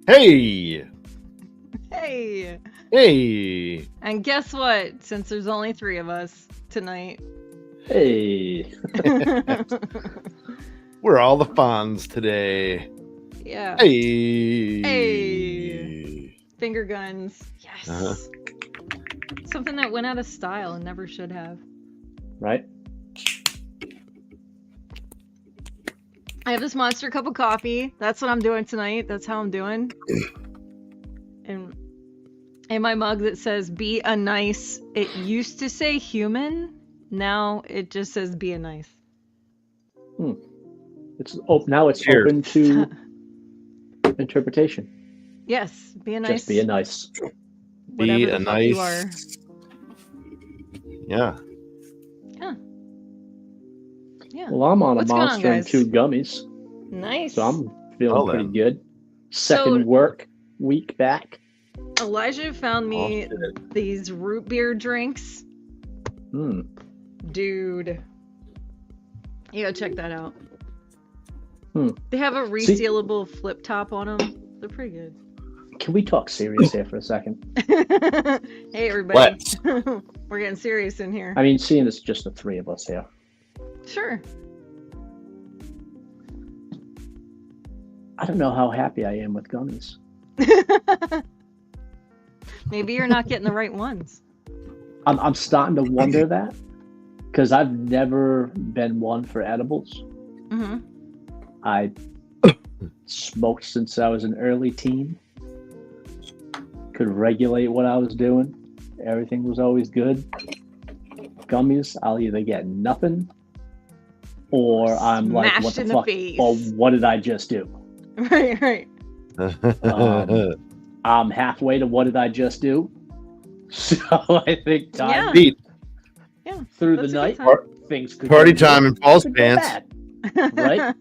Hey! Hey! Hey! And guess what? Since there's only 3 of us tonight. Hey. We're all the Fonz today. Yeah. Hey! Hey! Finger guns. Yes. Uh-huh. Something that went out of style and never should have. Right? I have this monster cup of coffee. That's what I'm doing tonight. That's how I'm doing. And in my mug that says be a nice, it used to say human. Now it just says be a nice. Now it's Cheers. open to interpretation. Yes, be a nice. Just be a nice. Whatever Be the a fuck nice. you are. Yeah. Yeah. Well, I'm on What's a going on, monster and guys? 2 gummies, Nice. so I'm feeling Well, pretty then. good. Second work week back. Elijah found me these root beer drinks. Dude. You gotta check that out. They have a resealable flip top on them. They're pretty good. Can we talk serious here for a second? Hey, everybody. Let's. We're getting serious in here. I mean, seeing it's just the 3 of us here. Sure. I don't know how happy I am with gummies. Maybe you're not getting the right ones. I'm starting to wonder that because I've never been one for edibles. Mm-hmm. I smoked since I was an early teen. Could regulate what I was doing. Everything was always good. Gummies, I'll either get nothing or I'm like, Smashed what the in the fuck? face. Or what did I just do? Right. I'm halfway to what did I just do? So I think time Beat. Yeah. through That's the a good night, time. things could Party go good, time in false could go pants. bad. Right?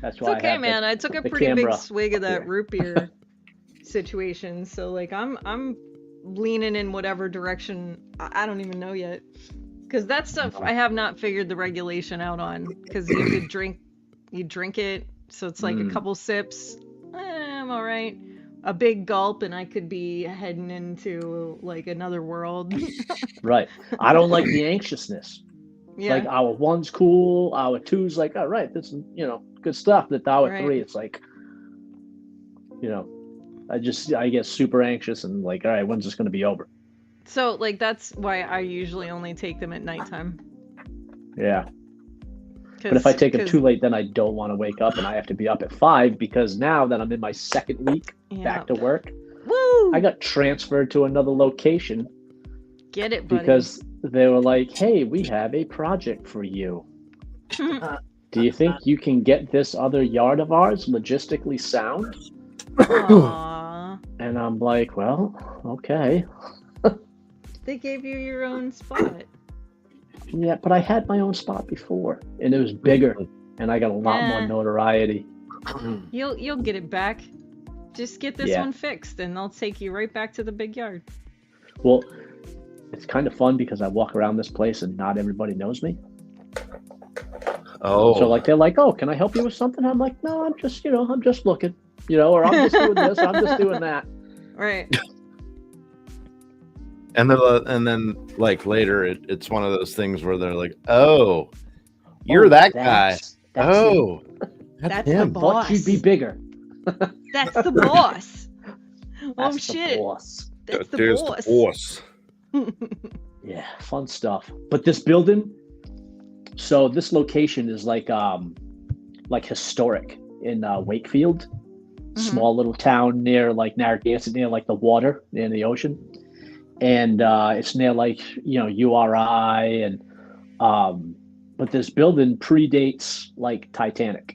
That's It's why I okay, have man. I took a the pretty big camera swig of up that here. root beer situation, so like I'm leaning in whatever direction. I don't even know yet, because that stuff I have not figured the regulation out on. Because you could drink it, so it's like a couple sips. I'm all right. A big gulp, and I could be heading into like another world. Right. I don't like the anxiousness. Yeah. Like hour 1's cool, hour 2's like, all right, this is, good stuff. That hour Right. 3, it's like, I get super anxious and like, all right, when's this going to be over? So like that's why I usually only take them at nighttime. Yeah. But if I take them too late, then I don't want to wake up and I have to be up at 5 because now that I'm in my second week back to work, Woo! I got transferred to another location Get it, buddy. because they were like, hey, we have a project for you. Do you think you can get this other yard of ours logistically sound? Aww. And I'm like, well, okay. They gave you your own spot. Yeah, but I had my own spot before, and it was bigger, and I got a lot more notoriety. You'll get it back. Just get this Yeah. one fixed, and they'll take you right back to the big yard. Well, it's kind of fun because I walk around this place and not everybody knows me. Oh. So like they're like, "Oh, can I help you with something?" I'm like, "No, I'm just looking, or I'm just doing this, I'm just doing that." Right. And then like later, it's one of those things where they're like, "Oh, you're that guy. That's Oh, That's him. the Thought boss. you'd be bigger. That's the boss. Oh That's the shit. boss. That's the There's boss. the boss." Yeah, fun stuff. But this building, so this location is like historic in Wakefield, small little town near like Narragansett, near like the water, near the ocean, and it's near like URI and but this building predates like Titanic.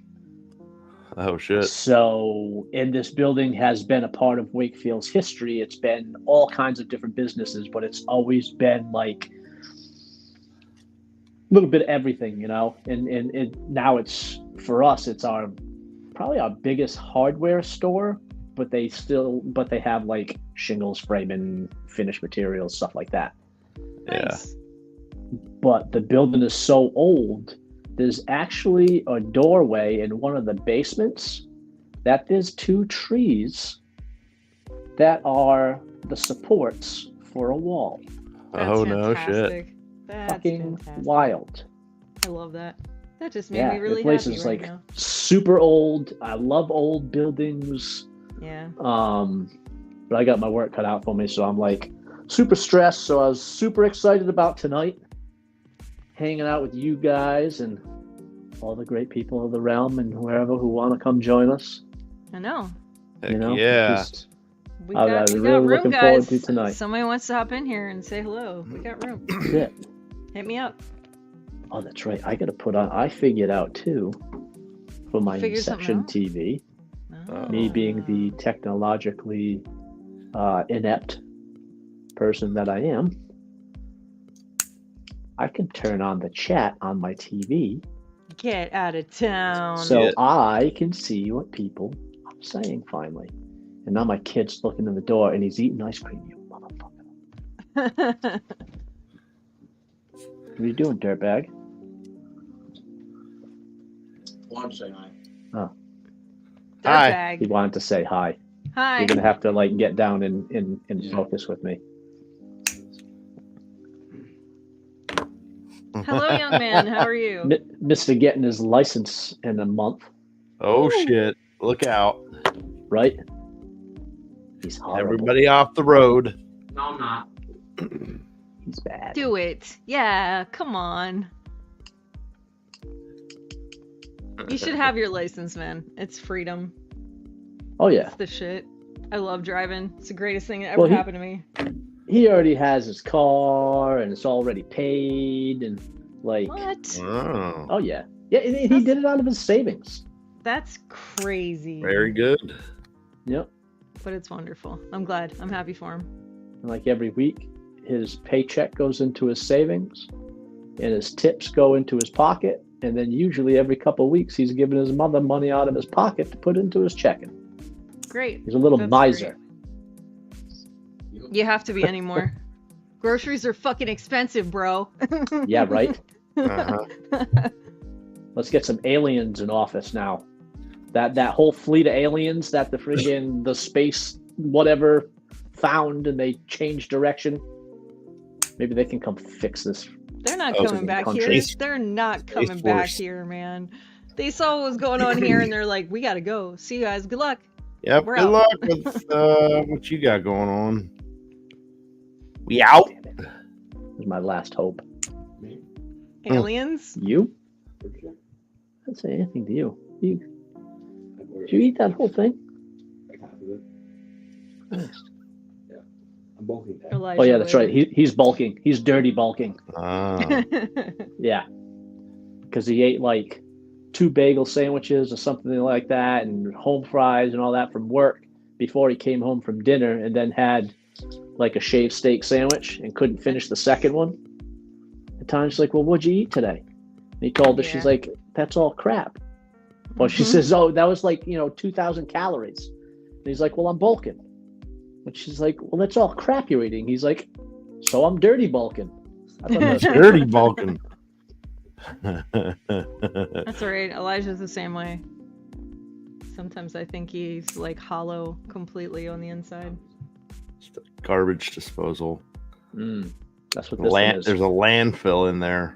Oh shit. So, and this building has been a part of Wakefield's history. It's been all kinds of different businesses, but it's always been like a little bit of everything, and now it's, for us, it's probably our biggest hardware store, but they have like shingles, framing, finished materials, stuff like that. Nice. But the building is so old, there's actually a doorway in one of the basements that there's 2 trees that are the supports for a wall. That's Oh no shit. fantastic. That's Fucking fantastic. wild. I love that. That just made me really the place happy is right like now. super old. I love old buildings. Yeah. But I got my work cut out for me, so I'm like super stressed. So I was super excited about tonight, hanging out with you guys and all the great people of the realm and whoever who want to come join us. I know. Heck You know, yeah. just- We I got, was we really got room, looking forward guys. to tonight. Somebody wants to hop in here and say hello. We got room. that's it. Hit me up. Oh, that's right. I got to put on. I figured out too for my Figure something Inception out? TV. Oh. Me being the technologically inept person that I am, I can turn on the chat on my TV, Get out of town. so Yeah. I can see what people are saying finally. And now my kid's looking in the door and he's eating ice cream. You motherfucker! What are you doing, dirtbag? Want to say hi. Hi. He wanted to say hi. Hi. You're gonna have to like get down and focus with me. Hello, young man. How are you? Mr. getting his license in a month, Oh Ooh. shit. Look out. right? He's horrible. Everybody off the road. No, I'm not. He's bad. Do it. Yeah, come on. You should have your license, man. It's freedom. Oh yeah, It's the shit. I love driving. It's the greatest thing that ever Well, happened to me. he already has his car and it's already paid and like. What? Oh, Oh yeah, yeah. And he did it out of his savings. That's crazy. very good. Yep. But it's wonderful. I'm glad. I'm happy for him. And like every week, his paycheck goes into his savings, and his tips go into his pocket. And then usually every couple of weeks, he's giving his mother money out of his pocket to put into his checking. Great. He's a little That's miser. You have to be anymore. Groceries are fucking expensive, bro. Yeah, right. Uh-huh. Let's get some aliens in office now. That whole fleet of aliens that the friggin' the space whatever found and they changed direction. Maybe they can come fix this. They're not Oh, coming back country. here. They're not coming back Force. here, man. They saw what was going on here and they're like, we gotta go. See you guys. Good luck. Yep. We're Good out. luck with what you got going on. We out. Damn it. This is my last hope. Me? Aliens? You? For sure. I didn't say anything to you. You I ordered did you eat that whole thing? like half of it. Nice. I'm bulking that. Elijah Oh yeah, that's Wood. right. He's bulking. He's dirty bulking. Ah. Yeah, because he ate like 2 bagel sandwiches or something like that, and home fries and all that from work before he came home from dinner, and then had like a shaved steak sandwich and couldn't finish the second one. And Tanya's like, "Well, what'd you eat today?" And he told her, Yeah. she's like, "That's all crap." Well, she Mhm. says, "Oh, that was like 2,000 calories." And he's like, "Well, I'm bulking." And she's like, "Well, that's all crap you're eating." He's like, "So I'm dirty bulking." I thought that was Dirty Balkan. That's all right. Elijah's the same way. Sometimes I think he's like hollow completely on the inside. Garbage disposal. That's what this one is. There's a landfill in there.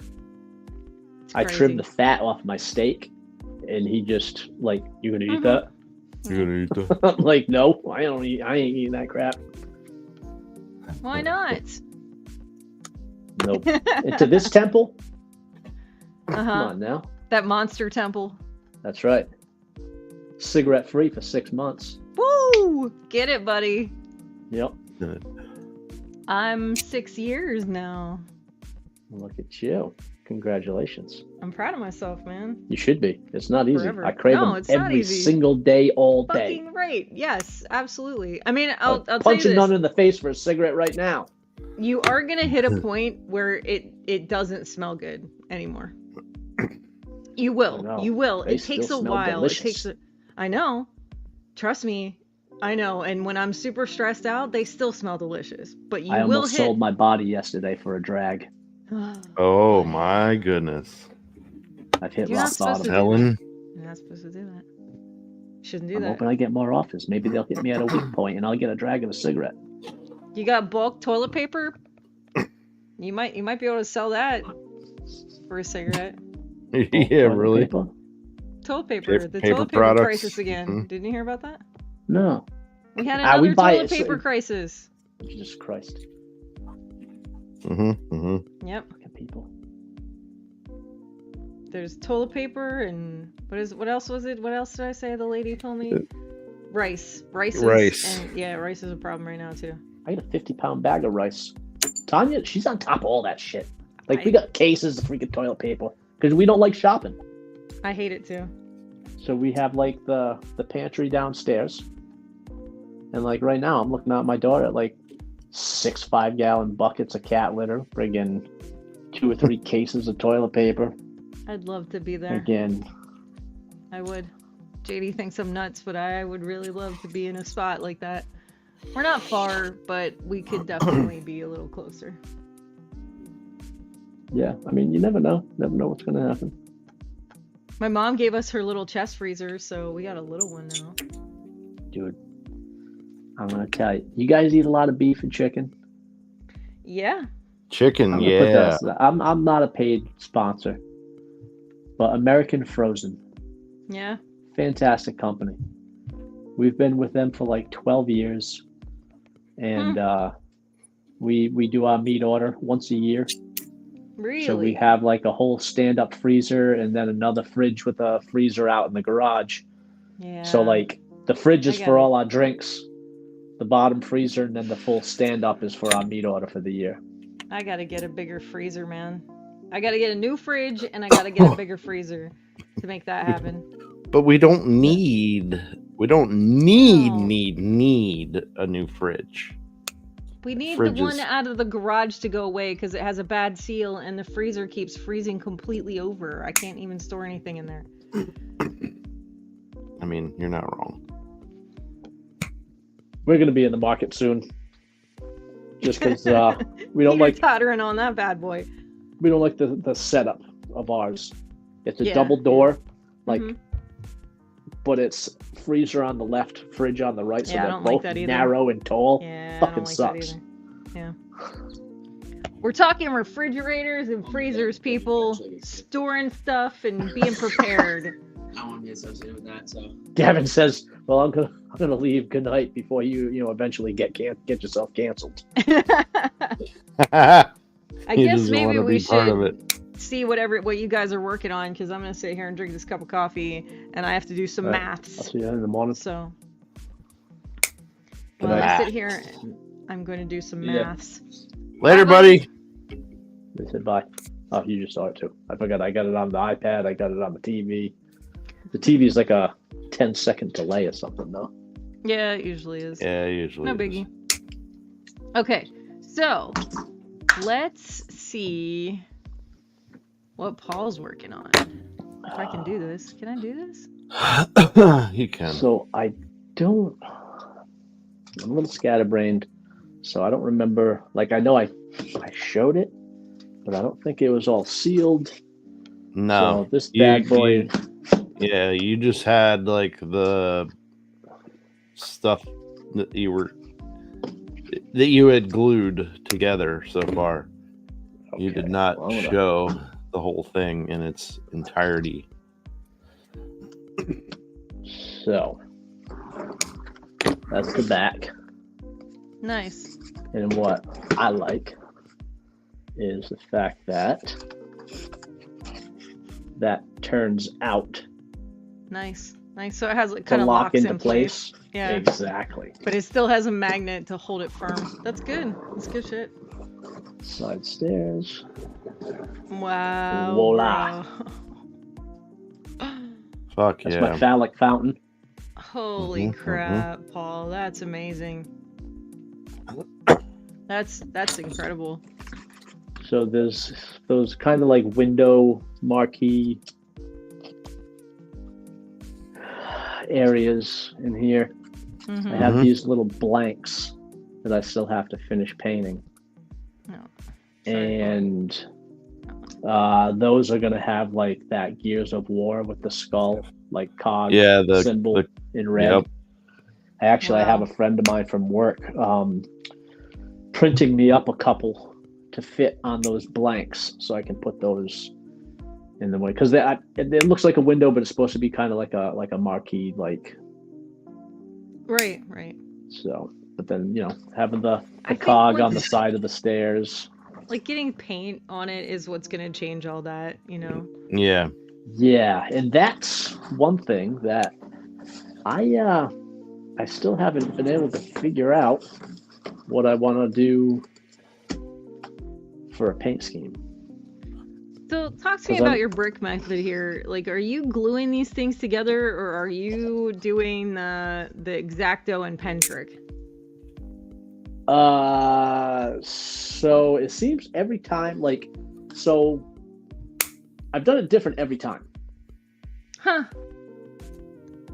It's I crazy. trimmed the fat off my steak, and he just like, "You gonna eat Mhm. that?" You're gonna eat the I'm like, "No, I ain't eating that crap." Why not? Nope. Into this temple? Come Uh-huh. on now. That monster temple. That's right. Cigarette free for 6 months. Woo! Get it, buddy. Yep. I'm 6 years now. Look at you. Congratulations. I'm proud of myself, man. You should be. It's not easy. Forever. I crave No, them it's not every easy. single day, all day. Fucking right. Yes, absolutely. I mean, I'll tell you punch a this. nun in the face for a cigarette right now. You are gonna hit a point where it doesn't smell good anymore. You I will. know. You will. They It takes a still smell while. It delicious. takes. I know. Trust me. I know. And when I'm super stressed out, they still smell delicious. But you I will almost hit. sold my body yesterday for a drag. Oh my goodness. I've hit You're rock not supposed bottom. to do Helen. You're not supposed to do that. Shouldn't do I'm that. hoping I get more offers. Maybe they'll hit me at a weak point and I'll get a drag of a cigarette. You got bulk toilet paper? You might be able to sell that for a cigarette. Yeah, Toilet really. paper? Toilet paper. The Paper toilet paper products. crisis again. Mhm. Didn't you hear about that? No. We had We another buy toilet it, so- paper crisis. Jesus Christ. Yep. Fucking people. There's toilet paper and what else was it? What else did I say? The lady told me rice. Rice. And yeah, rice is a problem right now too. I got a 50-pound bag of rice. Tanya, she's on top of all that shit. Like, we got cases of freaking toilet paper because we don't like shopping. I hate it too. So we have like the pantry downstairs. And like right now, I'm looking out my door at like 6 5-gallon buckets of cat litter, friggin' 2 or 3 cases of toilet paper. I'd love to be there. Again, I would. JD thinks I'm nuts, but I would really love to be in a spot like that. We're not far, but we could definitely be a little closer. yeah. I mean, you never know. Never know what's gonna happen. My mom gave us her little chest freezer, so we got a little one now. Dude, I'm gonna tell you. You guys eat a lot of beef and chicken? Yeah. Chicken, I'm gonna put yeah. this- I'm not a paid sponsor, but American Frozen, Yeah. fantastic company. We've been with them for like 12 years, and we do our meat order once a year. Really? So we have like a whole stand-up freezer and then another fridge with a freezer out in the garage. Yeah. So like the fridge is I for got it. all our drinks, the bottom freezer, and then the full stand-up is for our meat order for the year. I gotta get a bigger freezer, man. I gotta get a new fridge and I gotta get a bigger freezer to make that happen. But we don't need No. need a new fridge. We need the one Fridges. out of the garage to go away because it has a bad seal and the freezer keeps freezing completely over. I can't even store anything in there. I mean, you're not wrong. We're gonna be in the market soon, just because we don't You're like tottering on that bad boy. the setup of ours. It's a Yeah. double door, like, Mhm. but it's freezer on the left, fridge on the right, so Yeah, I they're don't like both that either. narrow and tall. Yeah, I Fucking don't like sucks. that either. Yeah. We're talking refrigerators and freezers, people. Storing stuff and being prepared. I don't want to be associated with that, so. Gavin says, "Well, I'm gonna leave. Good night before you eventually get yourself canceled." I He guess doesn't maybe wanna we be part of should it. see what you guys are working on because I'm gonna sit here and drink this cup of coffee and I have to do some All right. maths. I'll see you in the morning. So Good while I night. sit here, and I'm going to do some Yeah. maths. Later, Bye, buddy. They said bye. Oh, you just saw it too. I forgot. I got it on the iPad. I got it on the TV. The TV is like a 10-second delay or something, though. Yeah, it usually is. Yeah, usually. No it is. biggie. Okay, so let's see what Paul's working on. If I can do this. Can I do this? You can. So I don't. I'm a little scatterbrained, so I don't remember. Like, I know I showed it, but I don't think it was all sealed. No. So this bad boy. Yeah, you just had like the stuff that you had glued together so far. You did Okay, not well, I'm gonna- show the whole thing in its entirety. So that's the back. Nice. And what I like is the fact that that turns out Nice. Nice. So it has like to kind of lock locks into in place. Yeah. Exactly. But it still has a magnet to hold it firm. That's good. That's good shit. Side stairs. Wow. Voila. bro. Fuck That's yeah. my phallic fountain. Holy Mhm, crap, Paul. That's amazing. That's incredible. So there's those kind of like window marquee areas in here. Mhm. I have Mhm. these little blanks that I still have to finish painting. No. Sorry, Paul. And Those are gonna have like that Gears of War with the skull, like cog Yeah, symbol in red. Yep. I have a friend of mine from work printing me up a couple to fit on those blanks, so I can put those in the way, because it looks like a window, but it's supposed to be kind of like a marquee, like. Right. So, but then having the I think, cog like, on the side of the stairs. Like getting paint on it is what's gonna change all that, Yeah. Yeah, and that's one thing that I still haven't been able to figure out what I want to do for a paint scheme. So talk to me about your brick method here. Like, are you gluing these things together, or are you doing the X-Acto and pen trick? So it seems every time, so I've done it different every time. Huh.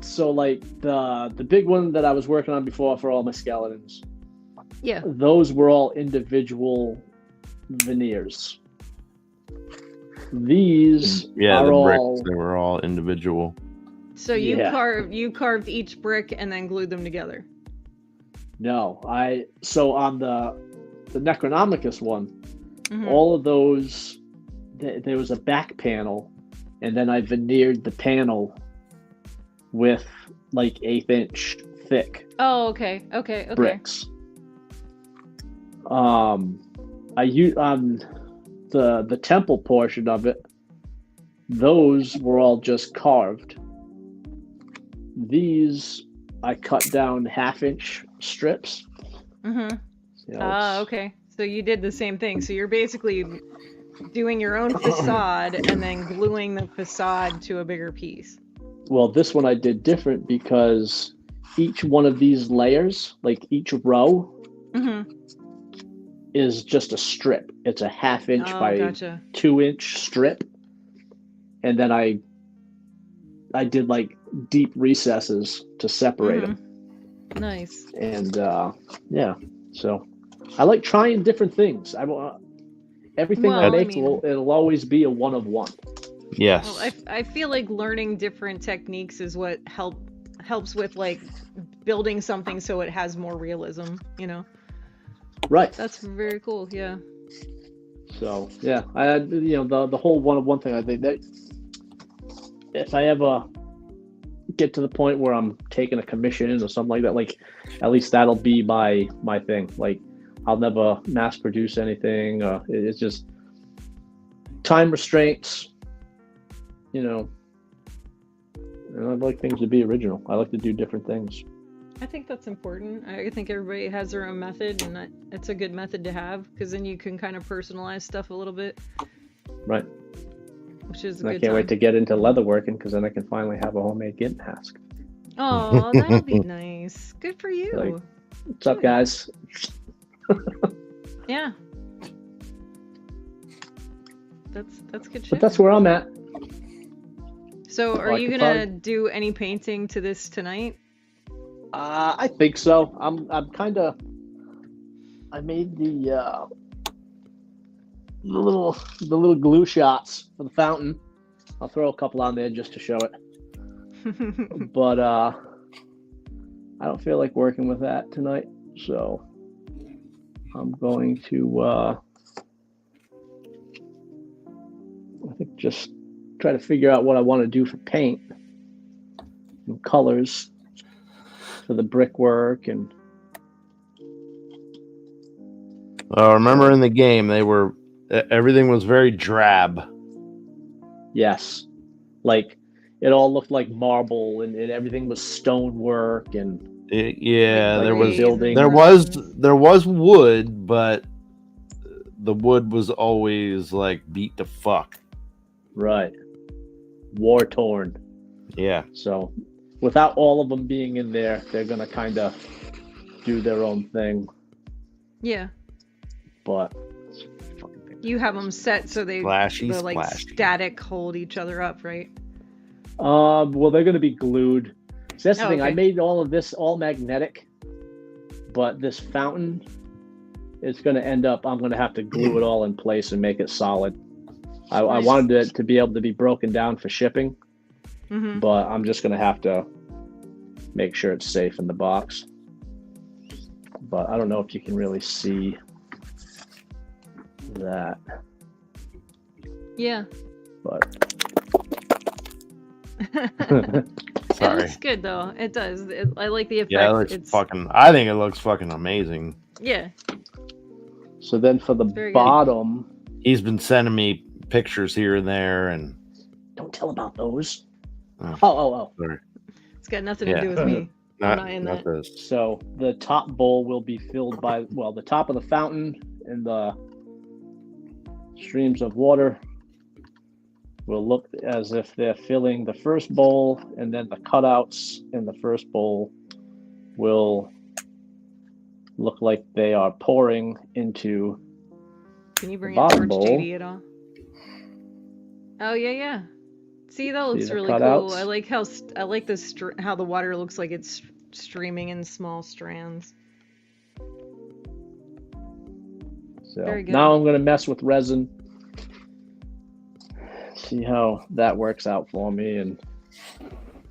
So like the big one that I was working on before for all my skeletons. Yeah. Those were all individual veneers. These are the bricks, all, they were all individual. So you carved each brick and then glued them together. No, so on the Necronomicus one, Mhm. all of those, there was a back panel, and then I veneered the panel with like 1/8 inch thick Oh, okay. bricks. I use on the temple portion of it, those were all just carved. These I cut down 1/2 inch strips. Mhm. Okay. So you did the same thing. So you're basically doing your own facade and then gluing the facade to a bigger piece. Well, this one I did different because each one of these layers, like each row, is just a strip. It's a 1/2 inch by gotcha. 2 inch strip, and then I did like deep recesses to separate them. Nice. And so I like trying different things. Everything I make it'll always be a one of one. Yes. Well, I feel like learning different techniques is what helps with like building something so it has more realism, Right. That's very cool. Yeah. So yeah, I had the whole one of one thing. I think that if I ever get to the point where I'm taking a commission or something like that, like at least that'll be my thing. Like I'll never mass produce anything. It's just time restraints. And I'd like things to be original. I like to do different things. I think that's important. I think everybody has their own method, and it's a good method to have because then you can kind of personalize stuff a little bit. Right. Which is a good I can't wait to get into leatherworking because then I can finally have a homemade Git mask. Oh, that'll be nice. Good for you. Like, what's up, guys? Yeah. That's good shit. But that's where I'm at. So are you gonna do any painting to this tonight? I think so. I'm kind of. I made the little glue shots for the fountain. I'll throw a couple on there just to show it. But I don't feel like working with that tonight, so I'm going to I think just try to figure out what I want to do for paint and colors for the brickwork. And remember in the game everything was very drab. Yes, like it all looked like marble, and everything was stonework, and there was building. There was wood, but the wood was always like beat to fuck. Right. War torn. Yeah. So without all of them being in there, they're gonna kind of do their own thing. Yeah. But you have them set so they static hold each other up, right? Well, they're gonna be glued. So that's the thing. Okay. I made all of this all magnetic, but this fountain is gonna end up. I'm gonna have to glue it all in place and make it solid. I Nice. wanted it to be able to be broken down for shipping, Mm-hmm. but I'm just gonna have to make sure it's safe in the box. But I don't know if you can really see that. Yeah. But It Sorry. looks good though. It does. I like the effect. Yeah, it looks it's fucking. I think it looks fucking amazing. yeah. so then for the Very good. bottom, He's been sending me pictures here and there, and don't tell about those. Oh. Oh. sorry. It's got nothing to Yeah. do with me. I'm not in not that. this. So the top bowl will be filled by, well, the top of the fountain and the streams of water will look as if they're filling the first bowl, and then the cutouts in the first bowl will look like they are pouring into. Can you bring it bottom towards bowl. JD at all? Oh yeah. See, that looks the really cool. cutouts? I like how I like this how the water looks like it's streaming in small strands. So Very good. now I'm going to mess with resin, see how that works out for me, and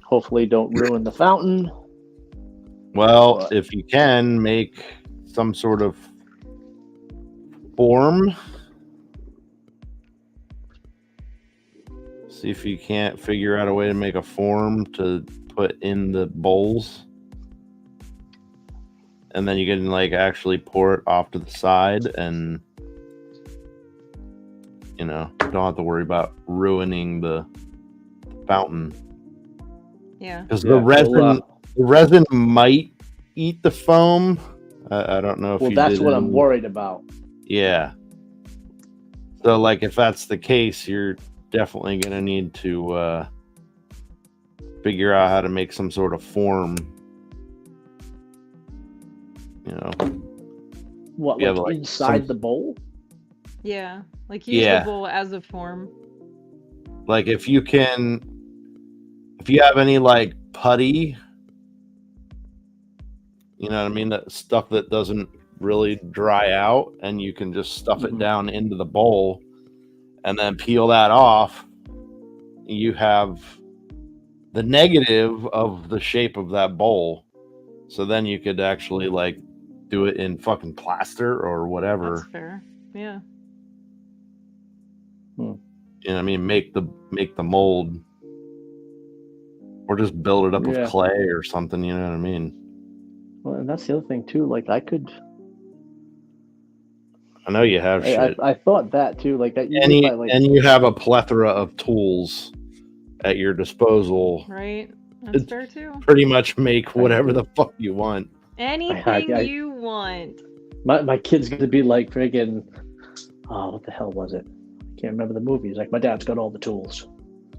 hopefully don't ruin the fountain. Well, But- if you can make some sort of form, see if you can't figure out a way to make a form to put in the bowls, and then you can like actually pour it off to the side, and you don't have to worry about ruining the fountain, Yeah. because Yeah, the resin well, the resin might eat the foam. I don't know if well, you that's did what I'm any- worried about. Yeah. So, like, if that's the case, you're definitely going to need to figure out how to make some sort of form. What, Yeah, like like inside some- the bowl? Yeah. Like use Yeah. the bowl as a form. Like, if you have any, like, putty, you know what I mean? That stuff that doesn't really dry out, and you can just stuff it Mhm. down into the bowl and then peel that off. You have the negative of the shape of that bowl. So then you could actually like do it in fucking plaster or That's whatever. fair. Yeah. You know what I mean? Make the mold. Or just build it up Yeah. with clay or something, you know what I mean? Well, and that's the other thing too. Like I could, I know you have shit. I thought that too. Like that. And you have a plethora of tools at your disposal. Right. That's It's fair too. Pretty much make whatever the fuck you want. Anything I- you want. my kid's gonna be like friggin'. Oh, what the hell was it? I can't remember the movie. He's like, my dad's got all the tools.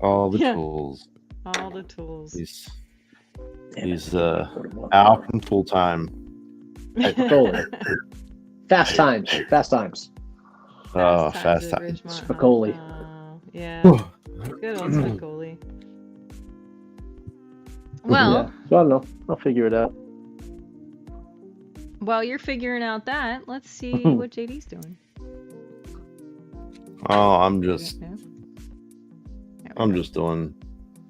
All the Yeah. tools. All the tools. Damn He's it. What it was. out and full time. Spicoli. Fast times. Fast times. Oh, Times fast at times. Ridgemont. Spicoli. Oh, yeah. Good old Spicoli. Well, Yeah. So I don't know. I'll figure it out. while you're figuring out that, let's see what JD's doing. Oh, I'm just There we I'm go. just doing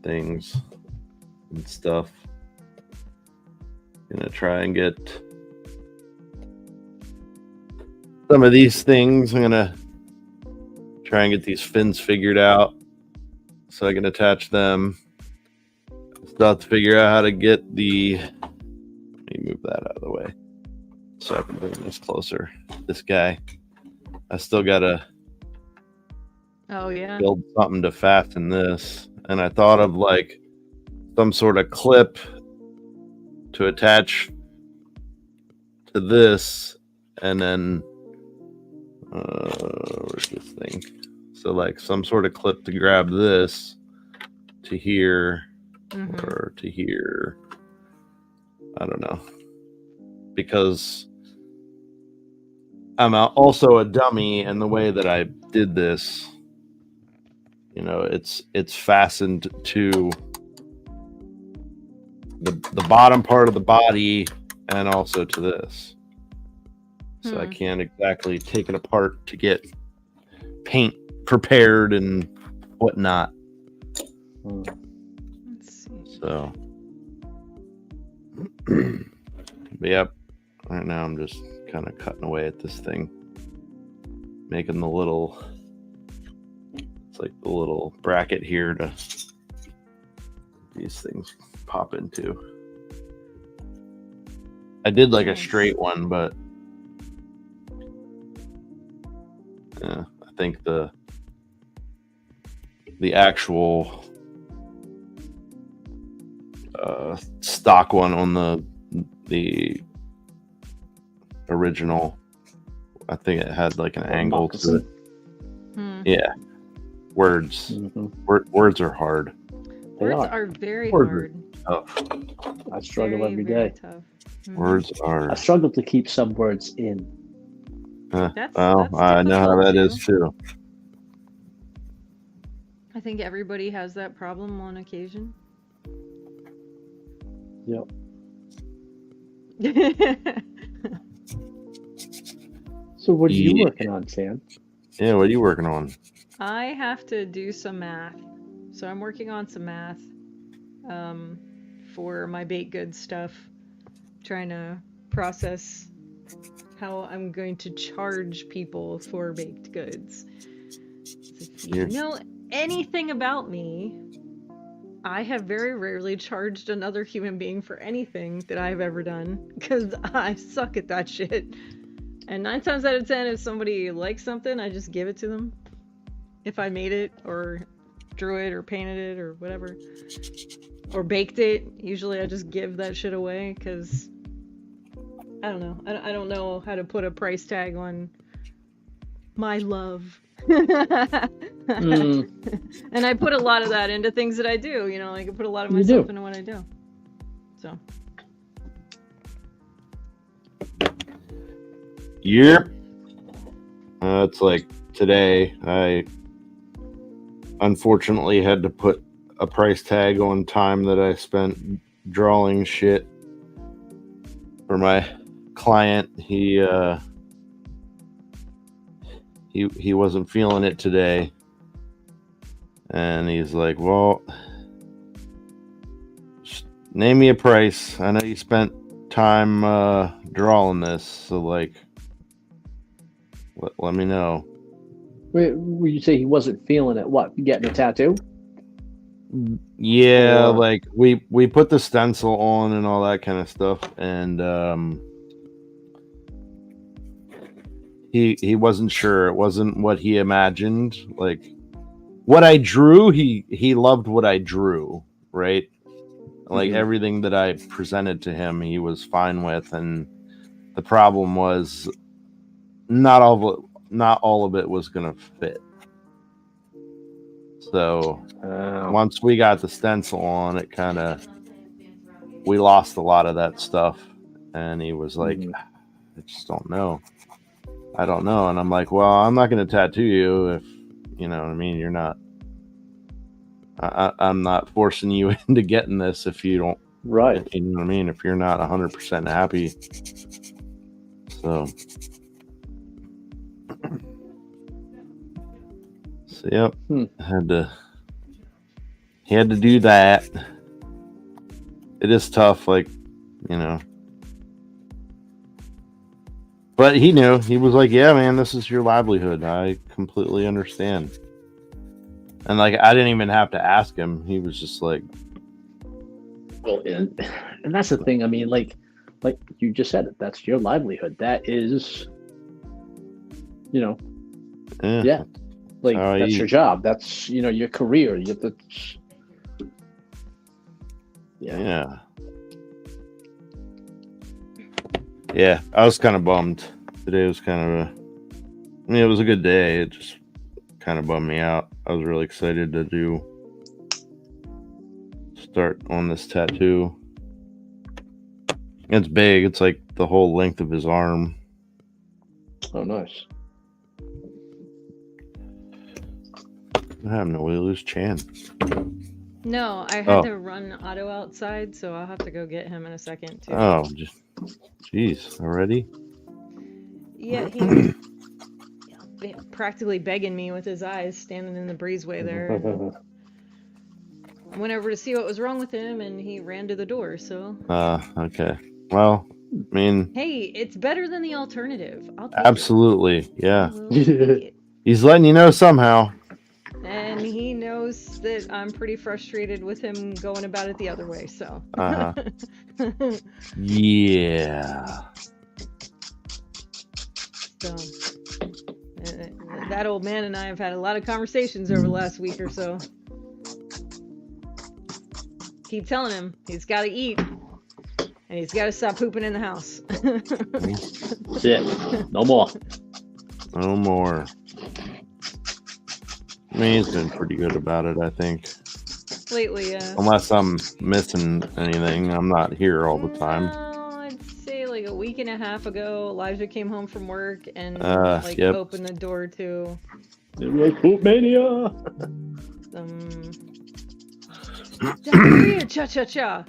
things and stuff. Gonna try and get some of these things. I'm gonna try and get these fins figured out so I can attach them. Still have to figure out how to get the. Let me move that out of the way so I can bring this closer. This guy. I still gotta Oh yeah. build something to fasten this, and I thought of like some sort of clip to attach to this, and then where's this thing? So like some sort of clip to grab this to here Mhm. or to here. I don't know, because I'm also a dummy, and the way that I did this, it's fastened to the bottom part of the body and also to this. So I can't exactly take it apart to get paint prepared and whatnot. Let's see. So, but yep. Right now, I'm just kind of cutting away at this thing, making the little. It's like the little bracket here to these things pop into. I did like a straight one, but I think the actual stock one on the original, I think it had like an angle to it. Yeah, words. Mm-hmm. Words are hard. Words are very Words hard. I struggle Very, every very day. tough. Words are. I struggle to keep some words in. That's I know how that is too. I think everybody has that problem on occasion. Yep. So what are you working on, Sam? Yeah, what are you working on? I have to do some math. So I'm working on some math for my baked goods stuff. Trying to process how I'm going to charge people for baked goods. If you know anything about me, I have very rarely charged another human being for anything that I've ever done because I suck at that shit. And 9 times out of 10, if somebody likes something, I just give it to them. If I made it or drew it or painted it or whatever, or baked it, usually I just give that shit away because I don't know. I don't know how to put a price tag on my love. And I put a lot of that into things that I do, you know, like I put a lot of myself into what I do. So. Yep. It's like today, I unfortunately had to put a price tag on time that I spent drawing shit for my client. He wasn't feeling it today, and he's like, well, name me a price. I know you spent time drawing this, so like let me know. Wait, you say he wasn't feeling it? What, getting a tattoo? Yeah, like we put the stencil on and all that kind of stuff, and he wasn't sure. It wasn't what he imagined. Like what I drew, he loved what I drew, right? Like everything that I presented to him, he was fine with, and the problem was not all of it was gonna fit. So once we got the stencil on, it kind of we lost a lot of that stuff, and he was like, I just don't know. I don't know. And I'm like, well, I'm not going to tattoo you if, you know what I mean, you're not. I'm not forcing you into getting this if you don't. Right. You know what I mean? If you're not 100% happy. So yep. He had to do that. It is tough, like, you know. But he knew. He was like, yeah, man, this is your livelihood. I completely understand. And like, I didn't even have to ask him. He was just like, well, and that's the thing. I mean, like you just said it. That's your livelihood. That is, you know, yeah. Like that's your job. That's, you know, your career. You have to. Yeah. Yeah, I was kind of bummed. Today was kind of it was a good day. It just kind of bummed me out. I was really excited to start on this tattoo. It's big. It's like the whole length of his arm. Oh, nice. What happened? We lose Chan. No, I had to run Otto outside, so I'll have to go get him in a second too. Oh, jeez, already? Yeah, practically begging me with his eyes, standing in the breezeway there. I went over to see what was wrong with him, and he ran to the door. So. Okay. Well, I mean, hey, it's better than the alternative. I'll take absolutely, yeah. it. He's letting you know somehow. And he knows that I'm pretty frustrated with him going about it the other way, so. Yeah. So, that old man and I have had a lot of conversations over the last week or so. Keep telling him he's got to eat, and he's got to stop pooping in the house. That's it. No more. No more. I mean, he's been pretty good about it, I think. Lately, yeah. Unless I'm missing anything. I'm not here all the time. No, I'd say like a week and a half ago, Elijah came home from work and Yep. opened the door to Poop mania. diarrhea, cha-cha-cha.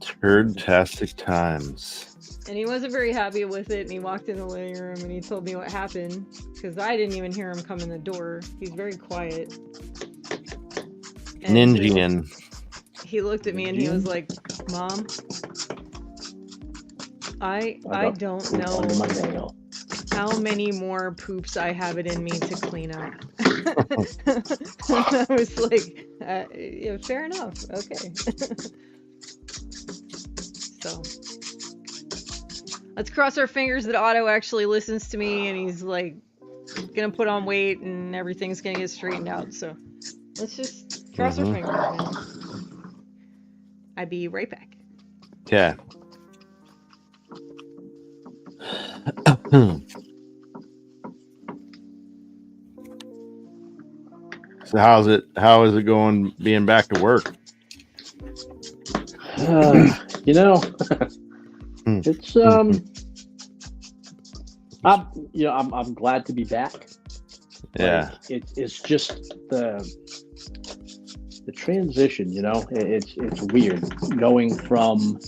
Turd-tastic times. And he wasn't very happy with it, and he walked in the living room and he told me what happened, because I didn't even hear him come in the door. He's very quiet. And Ninjian. he looked at me and he was like, Mom, I don't know how many more poops I have it in me to clean up. I was like, yeah, fair enough. Okay. So let's cross our fingers that Otto actually listens to me and he's like gonna put on weight and everything's gonna get straightened out. So let's just cross our fingers, man. I'll be right back. Okay. So how is it going being back to work? It's I'm glad to be back. Yeah. Like, it's just the transition, it's weird going from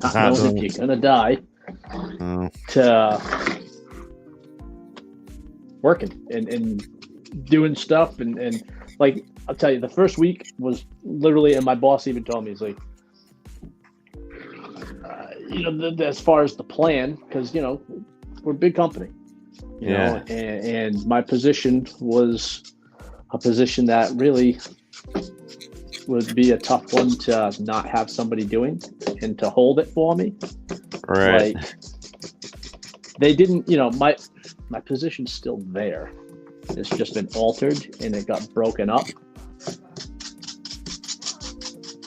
not knowing if you're gonna die to working and doing stuff and like I'll tell you, the first week was literally, and my boss even told me, he's like, as far as the plan, because we're a big company, you know, and my position was a position that really would be a tough one to not have somebody doing and to hold it for me. Right. Like, they didn't, my position's still there. It's just been altered and it got broken up.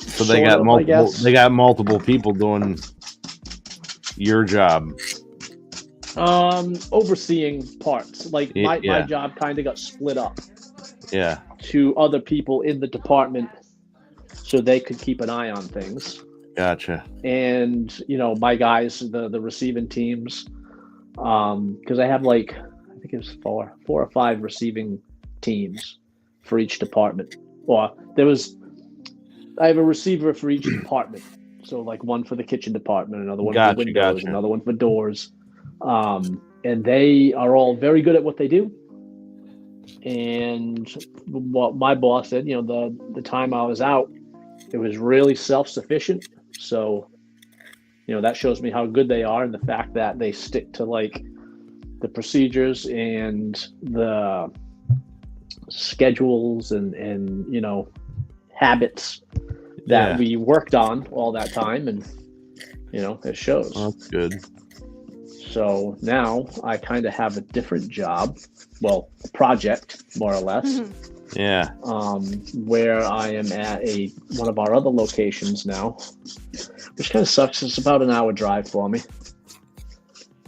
So they got multiple. They got multiple people doing your job. Overseeing parts. Like my job kind of got split up. Yeah. To other people in the department, so they could keep an eye on things. Gotcha. And my guys, the receiving teams, because I have I think it was four or five receiving teams for each department. Or I have a receiver for each department. So one for the kitchen department, another one for windows, another one for doors. And they are all very good at what they do. And what my boss said, the time I was out, it was really self-sufficient. So, that shows me how good they are, and the fact that they stick to the procedures and the schedules and habits that we worked on all that time, and it shows. Well, that's good. So now I kind of have a different job, project more or less. Yeah. Where I am at one of our other locations now, which kind of sucks. It's about an hour drive for me.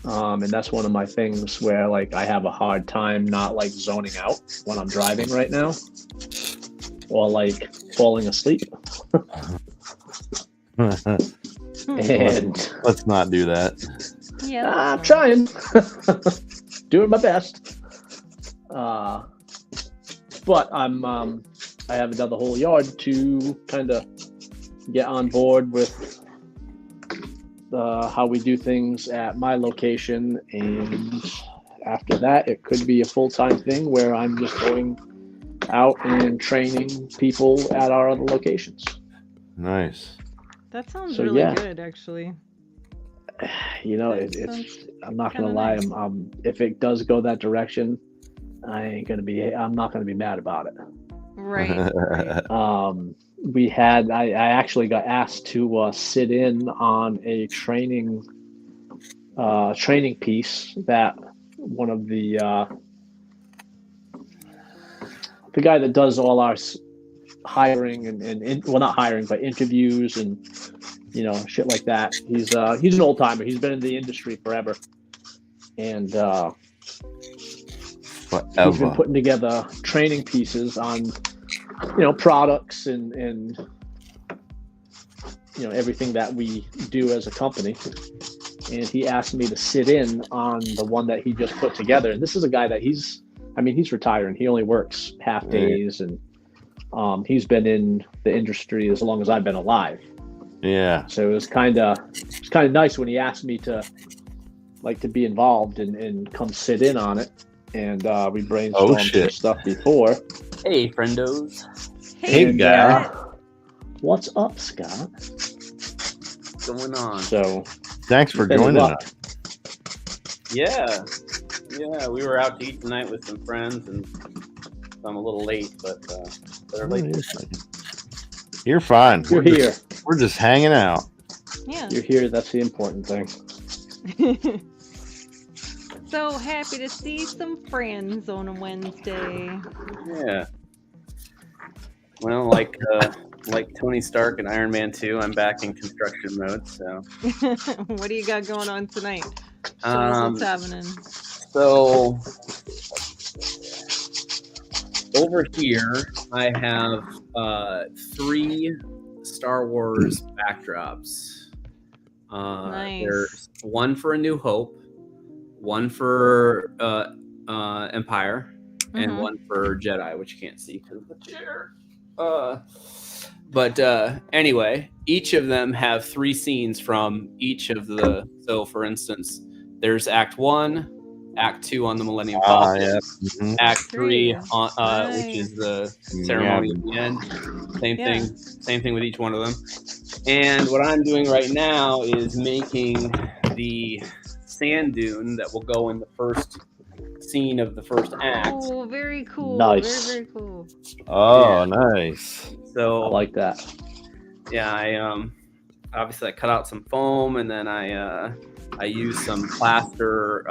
And that's one of my things where I have a hard time not zoning out when I'm driving right now, or falling asleep. And let's not do that. Yeah, I'm trying, doing my best. But I have another whole yard to kind of get on board with how we do things at my location, and after that, it could be a full-time thing where I'm just going out and training people at our other locations. Nice. That sounds So, really yeah. good, actually. You know, That it's. sounds I'm not gonna kinda lie. nice. If it does go that direction, I'm not gonna be mad about it. Right. I actually got asked to sit in on a training piece that one of the guy that does all our hiring and well, not hiring, but interviews and shit like that. He's an old timer. He's been in the industry forever, and he's been putting together training pieces on products and everything that we do as a company. And he asked me to sit in on the one that he just put together. And this is a guy that he's retiring. He only works half days, and he's been in the industry as long as I've been alive. Yeah. So it was kind of nice when he asked me to be involved and come sit in on it. And we brainstormed some stuff before. Hey, friendos. Hey, guy. What's up, Scott? What's going on? So, thanks for joining us. Yeah, we were out to eat tonight with some friends, and I'm a little late, but better late than never. You're fine. You're here. We're just hanging out. Yeah. You're here. That's the important thing. So happy to see some friends on a Wednesday. Yeah. Well, like Tony Stark in Iron Man 2, I'm back in construction mode. So, what do you got going on tonight? Show us what's happening. So, over here, I have 3 Star Wars backdrops. Nice. There's one for A New Hope, one for Empire, and one for Jedi, which you can't see because of the chair. But anyway, each of them have 3 scenes from each of the. So, for instance, there's Act 1, Act 2 on the Millennium Falcon, Act 3 on which is the ceremony at the end. Same thing with each one of them. And what I'm doing right now is making the sand dune that will go in the first scene of the first act. Oh, very cool. Nice. Very, very cool. Oh, nice. So I like that. Yeah, I obviously I cut out some foam, and then I used some plaster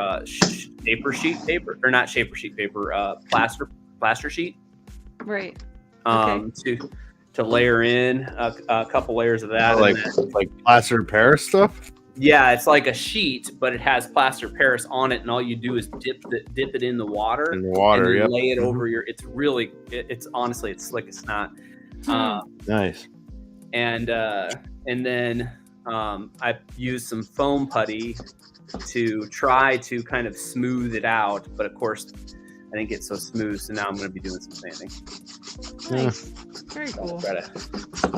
plaster sheet. Right. To layer in a couple layers of that. Like plaster Paris stuff? Yeah, it's like a sheet, but it has plaster Paris on it, and all you do is dip it in the water. In the water, and lay it over your. It's really. It's honestly, it's slick as snot. Nice. And then I used some foam putty to try to kind of smooth it out, but of course I didn't get so smooth, so now I'm going to be doing some sanding. Nice. Very cool. Try to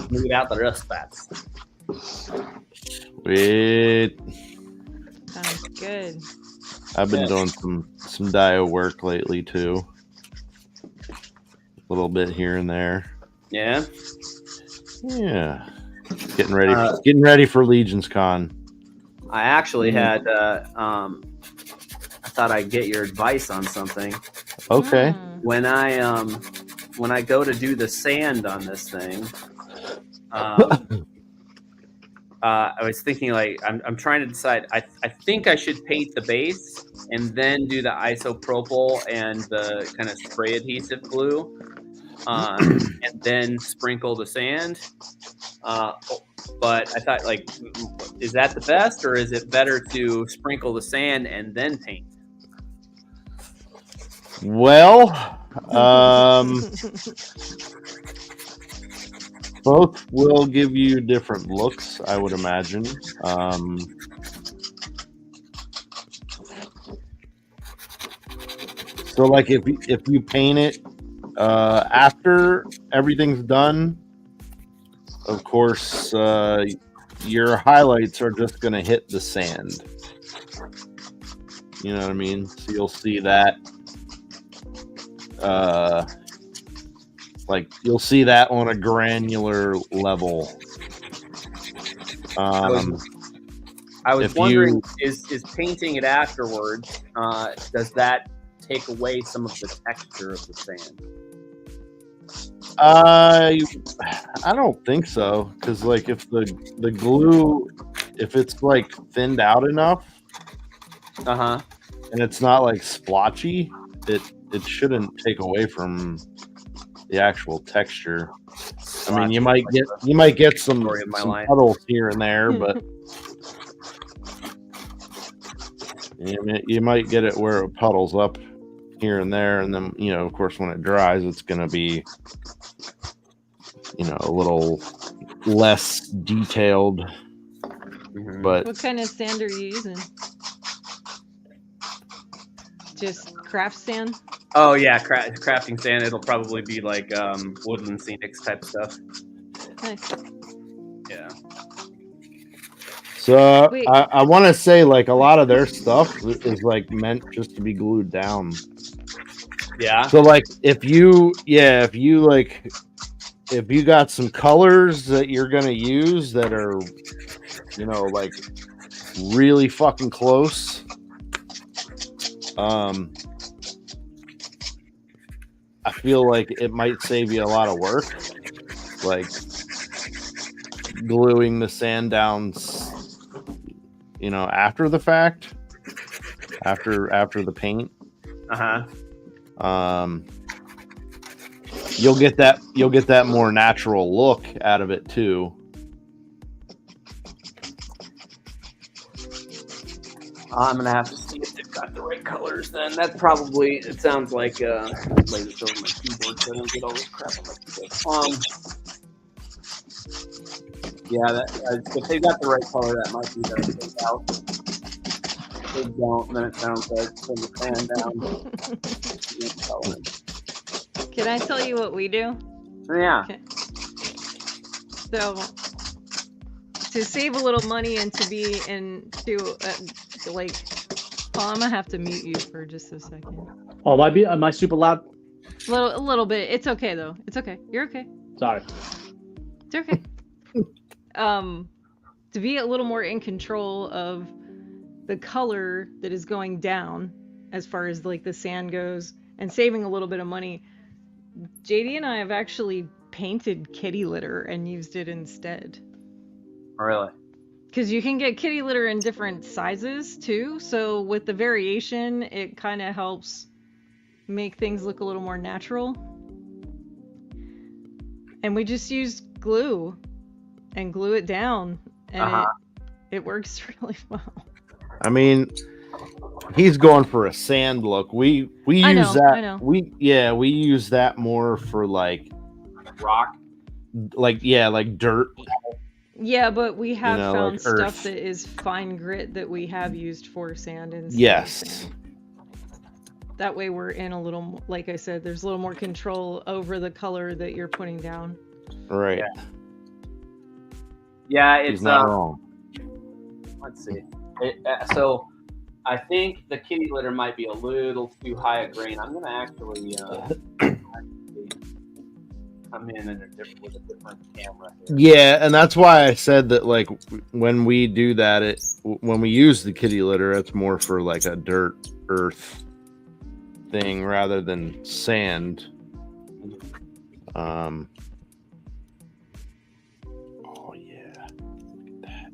smooth out the rust spots. Sweet. Sounds good. I've been doing some dio work lately too. A little bit here and there. Yeah. Yeah. Getting ready for Legion's Con. I actually had I thought I'd get your advice on something. Okay. When I go to do the sand on this thing, I was thinking I'm trying to decide. I think I should paint the base and then do the isopropyl and the kind of spray adhesive glue, and then sprinkle the sand. But I thought, is that the best, or is it better to sprinkle the sand and then paint? Well, both will give you different looks, I would imagine. So, if you paint it after everything's done, of course, your highlights are just going to hit the sand. You know what I mean? So you'll see that. Like you'll see that on a granular level. I was wondering, is painting it afterwards, does that take away some of the texture of the sand? I don't think so, because like if the glue, if it's like thinned out enough, and it's not like splotchy, it shouldn't take away from the actual texture. I mean, you might get some puddles here and there, but you might get it where it puddles up here and there, and then of course, when it dries, it's going to be a little less detailed. But what kind of sand are you using? Just craft sand? Oh yeah, crafting sand. It'll probably be like woodland scenics type stuff. Nice. Yeah. So I want to say like a lot of their stuff is like meant just to be glued down. Yeah. So like if you got some colors that you're gonna use that are like really fucking close, I feel like it might save you a lot of work, like gluing the sand down, after the fact, after the paint. You'll get that more natural look out of it too. I'm gonna have to see if they've got the right colors. Then that's probably. It sounds like laser over my keyboard, so I don't get all this crap on my keyboard. Yeah, if they got the right color, that might be the out. If they don't, then it sounds like putting the fan down. Can I tell you what we do? Yeah. Okay. So, to save a little money and to be I'm gonna have to mute you for just a second. Oh, am I super loud? A little bit. It's okay though. It's okay. You're okay. Sorry. It's okay. To be a little more in control of the color that is going down as far as like the sand goes and saving a little bit of money, JD and I have actually painted kitty litter and used it instead. Really? Because you can get kitty litter in different sizes too, so with the variation it kind of helps make things look a little more natural. And we just used glue and glue it down, and it works really well. I mean, he's going for a sand look. We use that. I know. We use that more for like rock, like dirt. Yeah, but we have found like stuff earth. that is fine grit that we have used for sand and Yes. That way we're in a little, like I said, there's a little more control over the color that you're putting down. Right. Yeah, it's he's not wrong. Let's see. So I think the kitty litter might be a little too high a grain. I'm gonna actually come in with a different camera here. Yeah, and that's why I said that like when we do that, when we use the kitty litter, it's more for like a dirt earth thing rather than sand. Oh yeah. Look at that.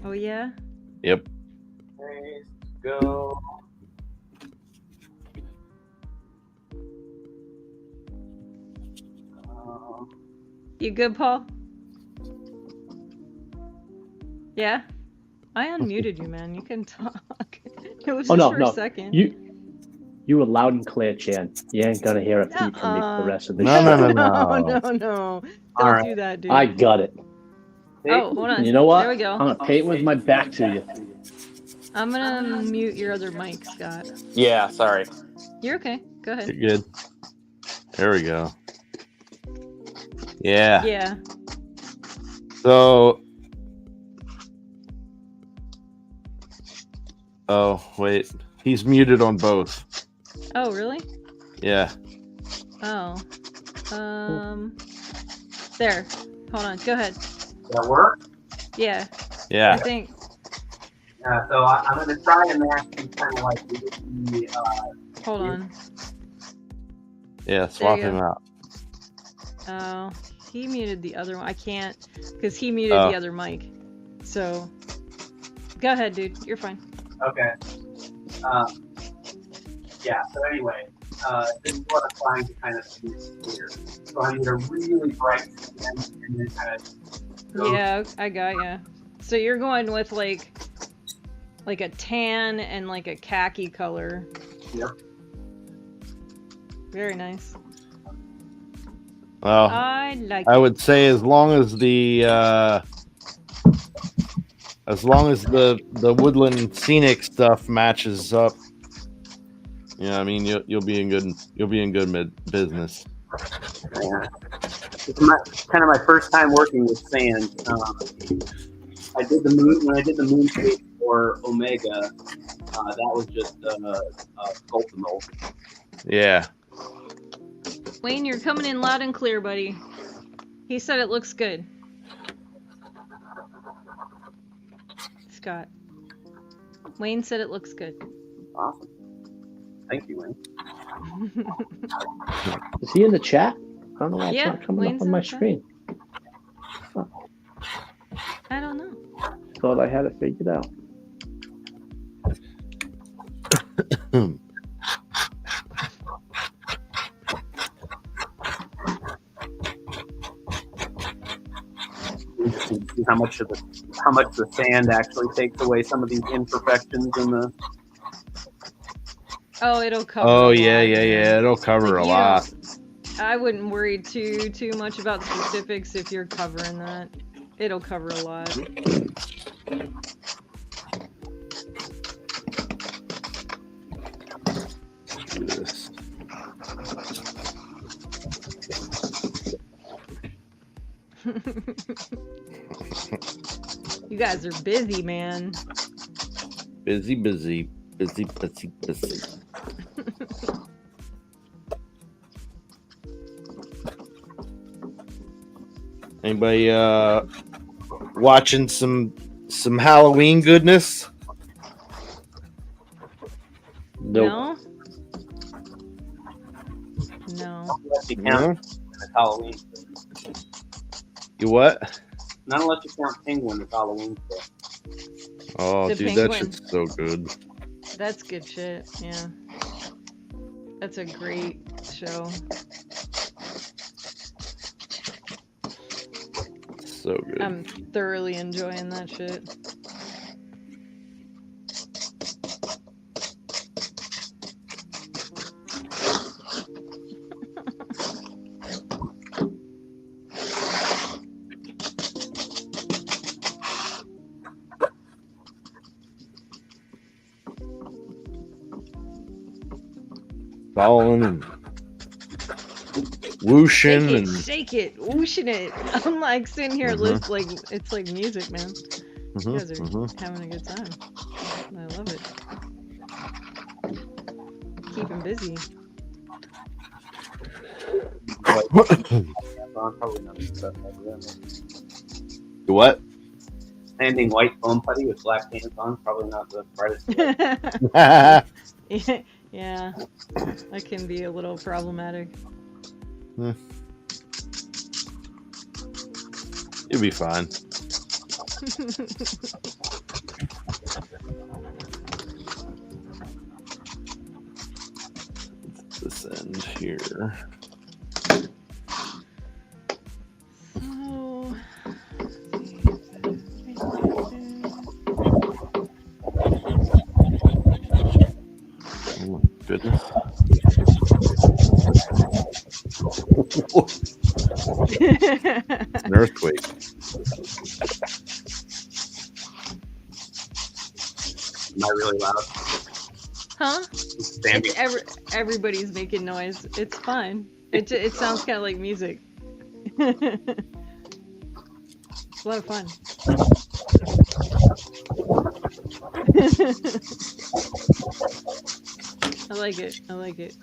Oh yeah? Yep. Okay, go. You good, Paul? Yeah? I unmuted you, man. You can talk. It was just for a second. You were loud and clear, Chan. You ain't gonna hear a peep from me for the rest of the No. show. No. Don't do that, dude. I got it. Oh, hold on. And you know what? There we go. I'm gonna paint with my back to you. I'm gonna mute your other mic, Scott. Yeah, sorry. You're okay. Go ahead. You're good. There we go. Yeah. Yeah. So Oh, wait. He's muted on both. Oh, really? Yeah. Oh. There. Hold on. Go ahead. Does that work? Yeah. I Yeah. think. So I'm going to try and match these kind of like the Hold on. Yeah, swap you him go. out. Oh, he muted the other one. I can't, because he muted the other mic. So, go ahead, dude. You're fine. Okay. Yeah, so anyway, this is what I'm trying to kind of do here. So I need a really bright skin and then kind of go. Yeah, I got ya. So you're going with like a tan and like a khaki color. Yep. Very nice. Well, I like I it. would say as long as the woodland scenic stuff matches up, I mean you'll be in good business. Yeah. It's kind of my first time working with sand. I did the moon when I did the moon phase for Omega. That was just sculpting. Yeah. Wayne, you're coming in loud and clear, buddy. He said it looks good. Scott. Wayne said it looks good. Awesome. Thank you, Wayne. Is he in the chat? I don't know why Yeah, it's not coming Wayne's up on in my the chat. screen. I don't know. Thought I had it figured out. See how much the sand actually takes away some of these imperfections in the. Oh, it'll cover. Oh a yeah, lot, yeah, man. yeah. It'll cover Like, a you lot. I wouldn't worry too much about specifics if you're covering that. It'll cover a lot. Do this. You guys are busy, man. Busy. Anybody watching some Halloween goodness? No? No. Unless you No? count as Halloween. You what? Not unless you count Penguin as Halloween stuff. Oh, The dude, Penguin. that shit's so good. That's good shit, yeah. That's a great show. So good. I'm thoroughly enjoying that shit. Falling and whooshing and Shake it, whooshing it. I'm like sitting here, like it's like music, man. You guys are having a good time. I love it. Keep him busy. Probably not the best idea. what? Standing white foam putty with black pants on, probably not the brightest. Yeah, that can be a little problematic. You'll be fine. This end here. So, Oh my goodness. It's an earthquake. Am I really loud? Huh? Standing. Everybody's making noise. It's fine. It sounds kind of like music. It's a lot of fun. I like it. I like it.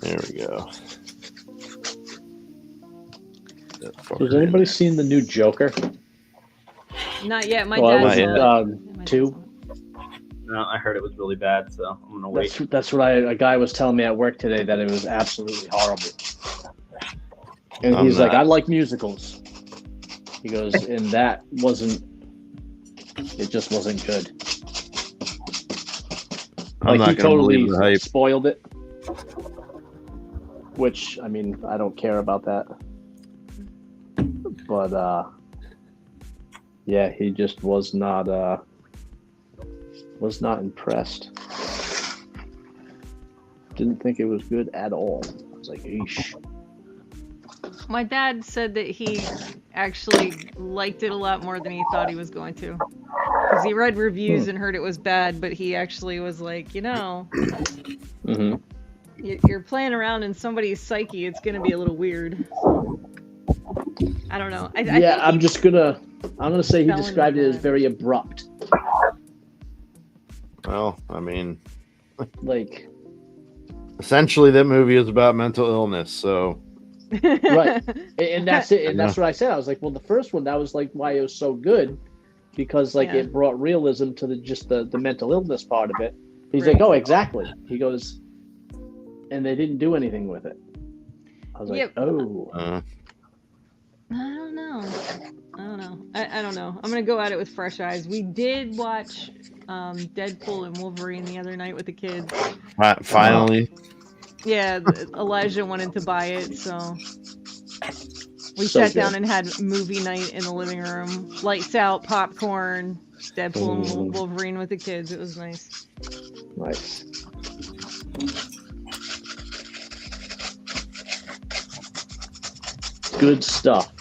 There we go. Has anybody seen the new Joker? Not yet. My Well, dad it was, saw it. Yeah, my dad two? saw it. No, I heard it was really bad, so I'm gonna wait. That's what a guy was telling me at work today, that it was absolutely horrible. And he's like, I like musicals. He goes, and that it just wasn't good. I'm not he gonna believe the hype. spoiled it. Which, I mean, I don't care about that. But yeah, he just was not impressed. Didn't think it was good at all. I was like, eesh. My dad said that he actually liked it a lot more than he thought he was going to. Because he read reviews and heard it was bad, but he actually was like, Mm-hmm. You're playing around in somebody's psyche. It's going to be a little weird. I don't know. I'm gonna say he described it as very abrupt. Well, I mean, Like, essentially, that movie is about mental illness. So, right, and that's it. And that's what I said. I was like, well, the first one, that was like why it was so good, because like it brought realism to the mental illness part of it. He's like, oh, exactly. He goes, and they didn't do anything with it. I was like, oh. I don't know. I don't know. I'm gonna go at it with fresh eyes. We did watch Deadpool and Wolverine the other night with the kids. Finally. Yeah, Elijah wanted to buy it, so we sat down and had movie night in the living room. Lights out, popcorn, Deadpool and Wolverine with the kids. It was nice. Nice. Good stuff.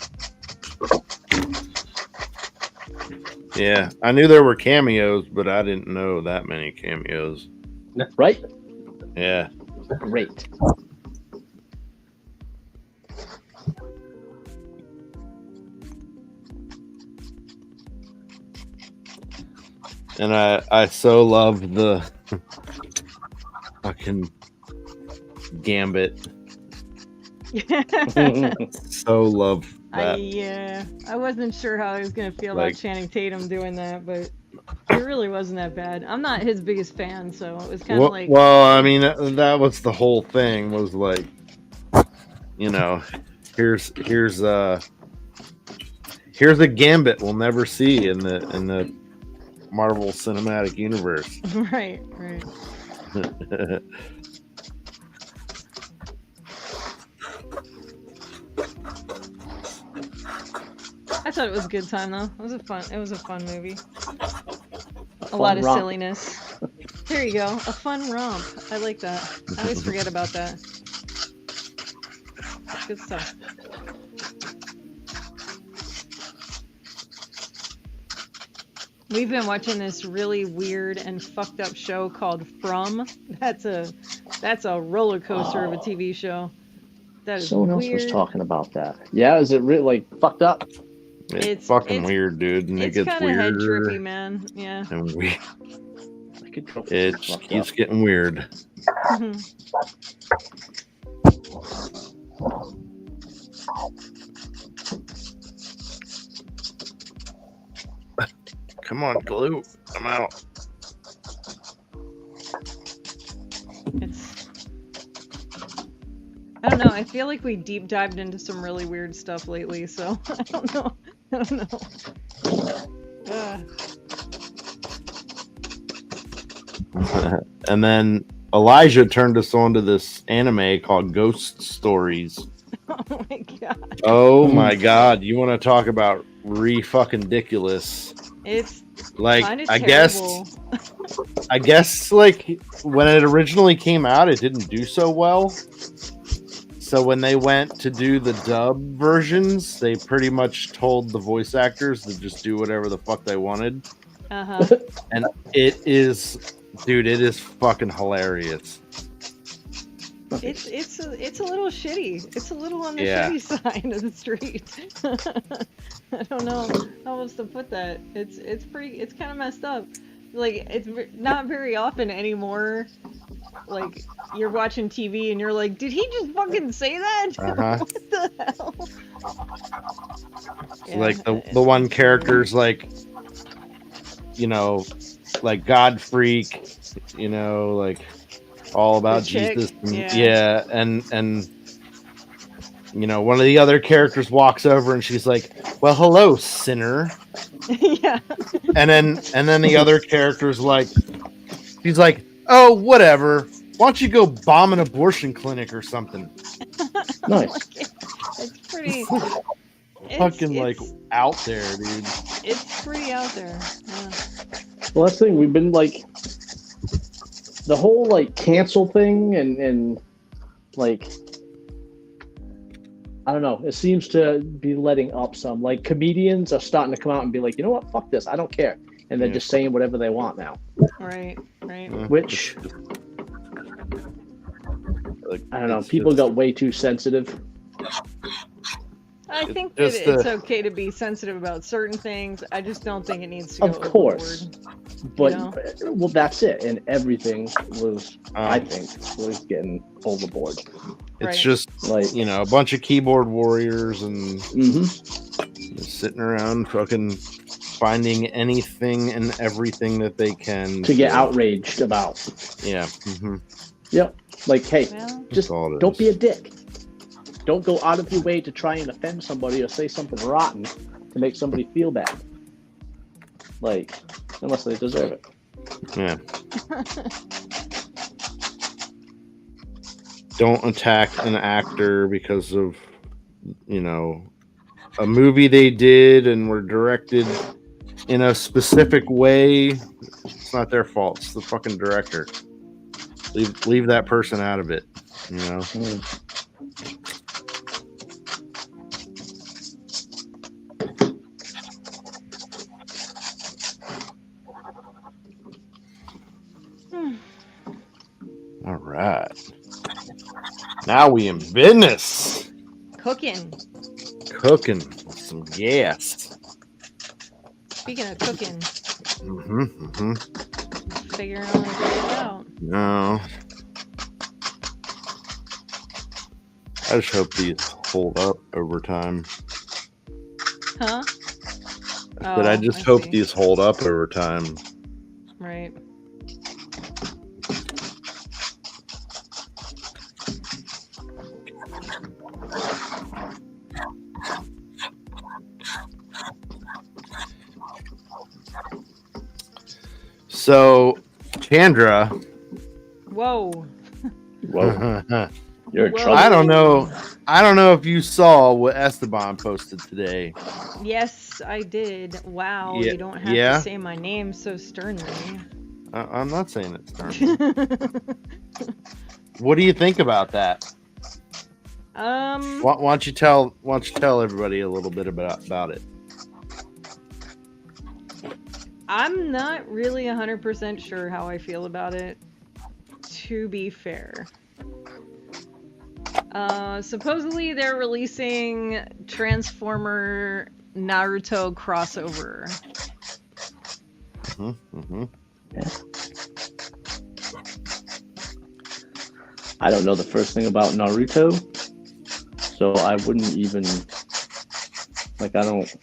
Yeah, I knew there were cameos, but I didn't know that many cameos. Right? Yeah. Great. And I so love the fucking Gambit. So love that. I wasn't sure how I was gonna feel about Channing Tatum doing that, but it really wasn't that bad. I'm not his biggest fan, so it was kind of like. Well, I mean, that was the whole thing. Was like, here's a Gambit we'll never see in the Marvel Cinematic Universe. Right. I thought it was a good time though. It was a fun movie. A lot of silliness. There you go. A fun romp. I like that. I always forget about that. Good stuff. We've been watching this really weird and fucked up show called From. That's a roller coaster of a TV show. That is Someone weird. else was talking about that. Yeah, is it really like fucked up? It's fucking weird, dude, and it gets weirder. It's kind of head weirder. trippy, man. Yeah. And it keeps getting weird. Come on, glue. I'm out. I don't know. I feel like we deep dived into some really weird stuff lately, so I don't know. And then Elijah turned us on to this anime called Ghost Stories. Oh my god. Oh my god. You want to talk about fucking ridiculous? It's like, I terrible. guess like when it originally came out, it didn't do so well. So when they went to do the dub versions, they pretty much told the voice actors to just do whatever the fuck they wanted. And it is fucking hilarious. it's a little shitty. It's a little on the Yeah. shitty side of the street. I don't know how else to put that. It's kind of messed up. Like it's not very often anymore. Like you're watching TV and you're like, did he just fucking say that? Uh-huh. What the hell? So, like the one character's like, you know, like God freak, you know, like all about The chick, Jesus. And, yeah. and you know, one of the other characters walks over and she's like, "Well, hello, sinner." Yeah. And then the other character's like, she's like, "Oh, whatever. Why don't you go bomb an abortion clinic or something?" Nice. It's pretty. Fucking like out there, dude. It's pretty out there. Yeah. Well, that's the thing. We've been like the whole like cancel thing and like I don't know. It seems to be letting up some. Like comedians are starting to come out and be like, you know what, fuck this, I don't care, and they're just saying whatever they want now. Right. Right. Which I don't know. People got way too sensitive. I think that it's okay to be sensitive about certain things. I just don't think it needs to go Of course. overboard. But You know? well, that's it. And everything was, I think, was getting overboard. It's Right. just Like you know, a bunch of keyboard warriors and mhm. just sitting around fucking finding anything and everything that they can to get outraged about. Yeah. Yep. Like, hey, Well, just all it don't is. be a dick. Don't go out of your way to try and offend somebody or say something rotten to make somebody feel bad. Like, unless they deserve it. Yeah. Don't attack an actor because of, you know, a movie they did and were directed in a specific way. It's not their fault. It's the fucking director. Leave that person out of it, you know. All right. Now we in business. cooking. Cooking with some gas. Speaking of cooking, figuring all this out. No. I just hope these hold up over time. Huh? But I just hope see. these hold up over time. Right. So, Chandra. Whoa. Whoa. You're in Whoa. trouble. I don't know if you saw what Esteban posted today. Yes, I did. Wow, Yeah, you don't have yeah. to say my name so sternly. I'm not saying it's stern. What do you think about that? Why don't you tell everybody a little bit about it? I'm not really 100% sure how I feel about it, to be fair. Supposedly they're releasing Transformer Naruto crossover. I don't know the first thing about Naruto, so I wouldn't even like. I don't.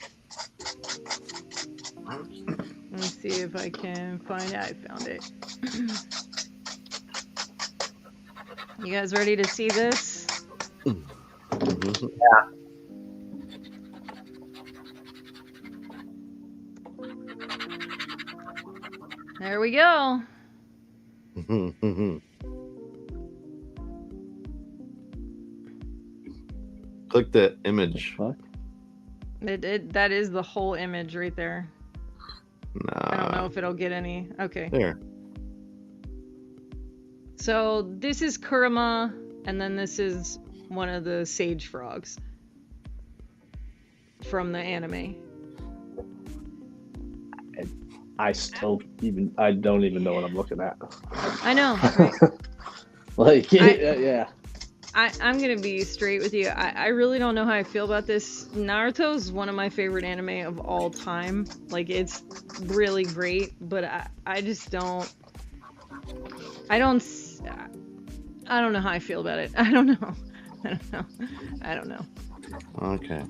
Let me see if I can find it. I found it. You guys ready to see this? Yeah. There we go. Click the image. Fuck. That is the whole image right there. I don't know if it'll get any. Okay. There. So this is Kurama, and then this is one of the sage frogs from the anime. I don't even know what I'm looking at. I know, right? Like, yeah. I'm gonna be straight with you. I really don't know how I feel about this. Naruto is one of my favorite anime of all time. Like, it's really great, but I just don't. I don't know how I feel about it. I don't know. Okay.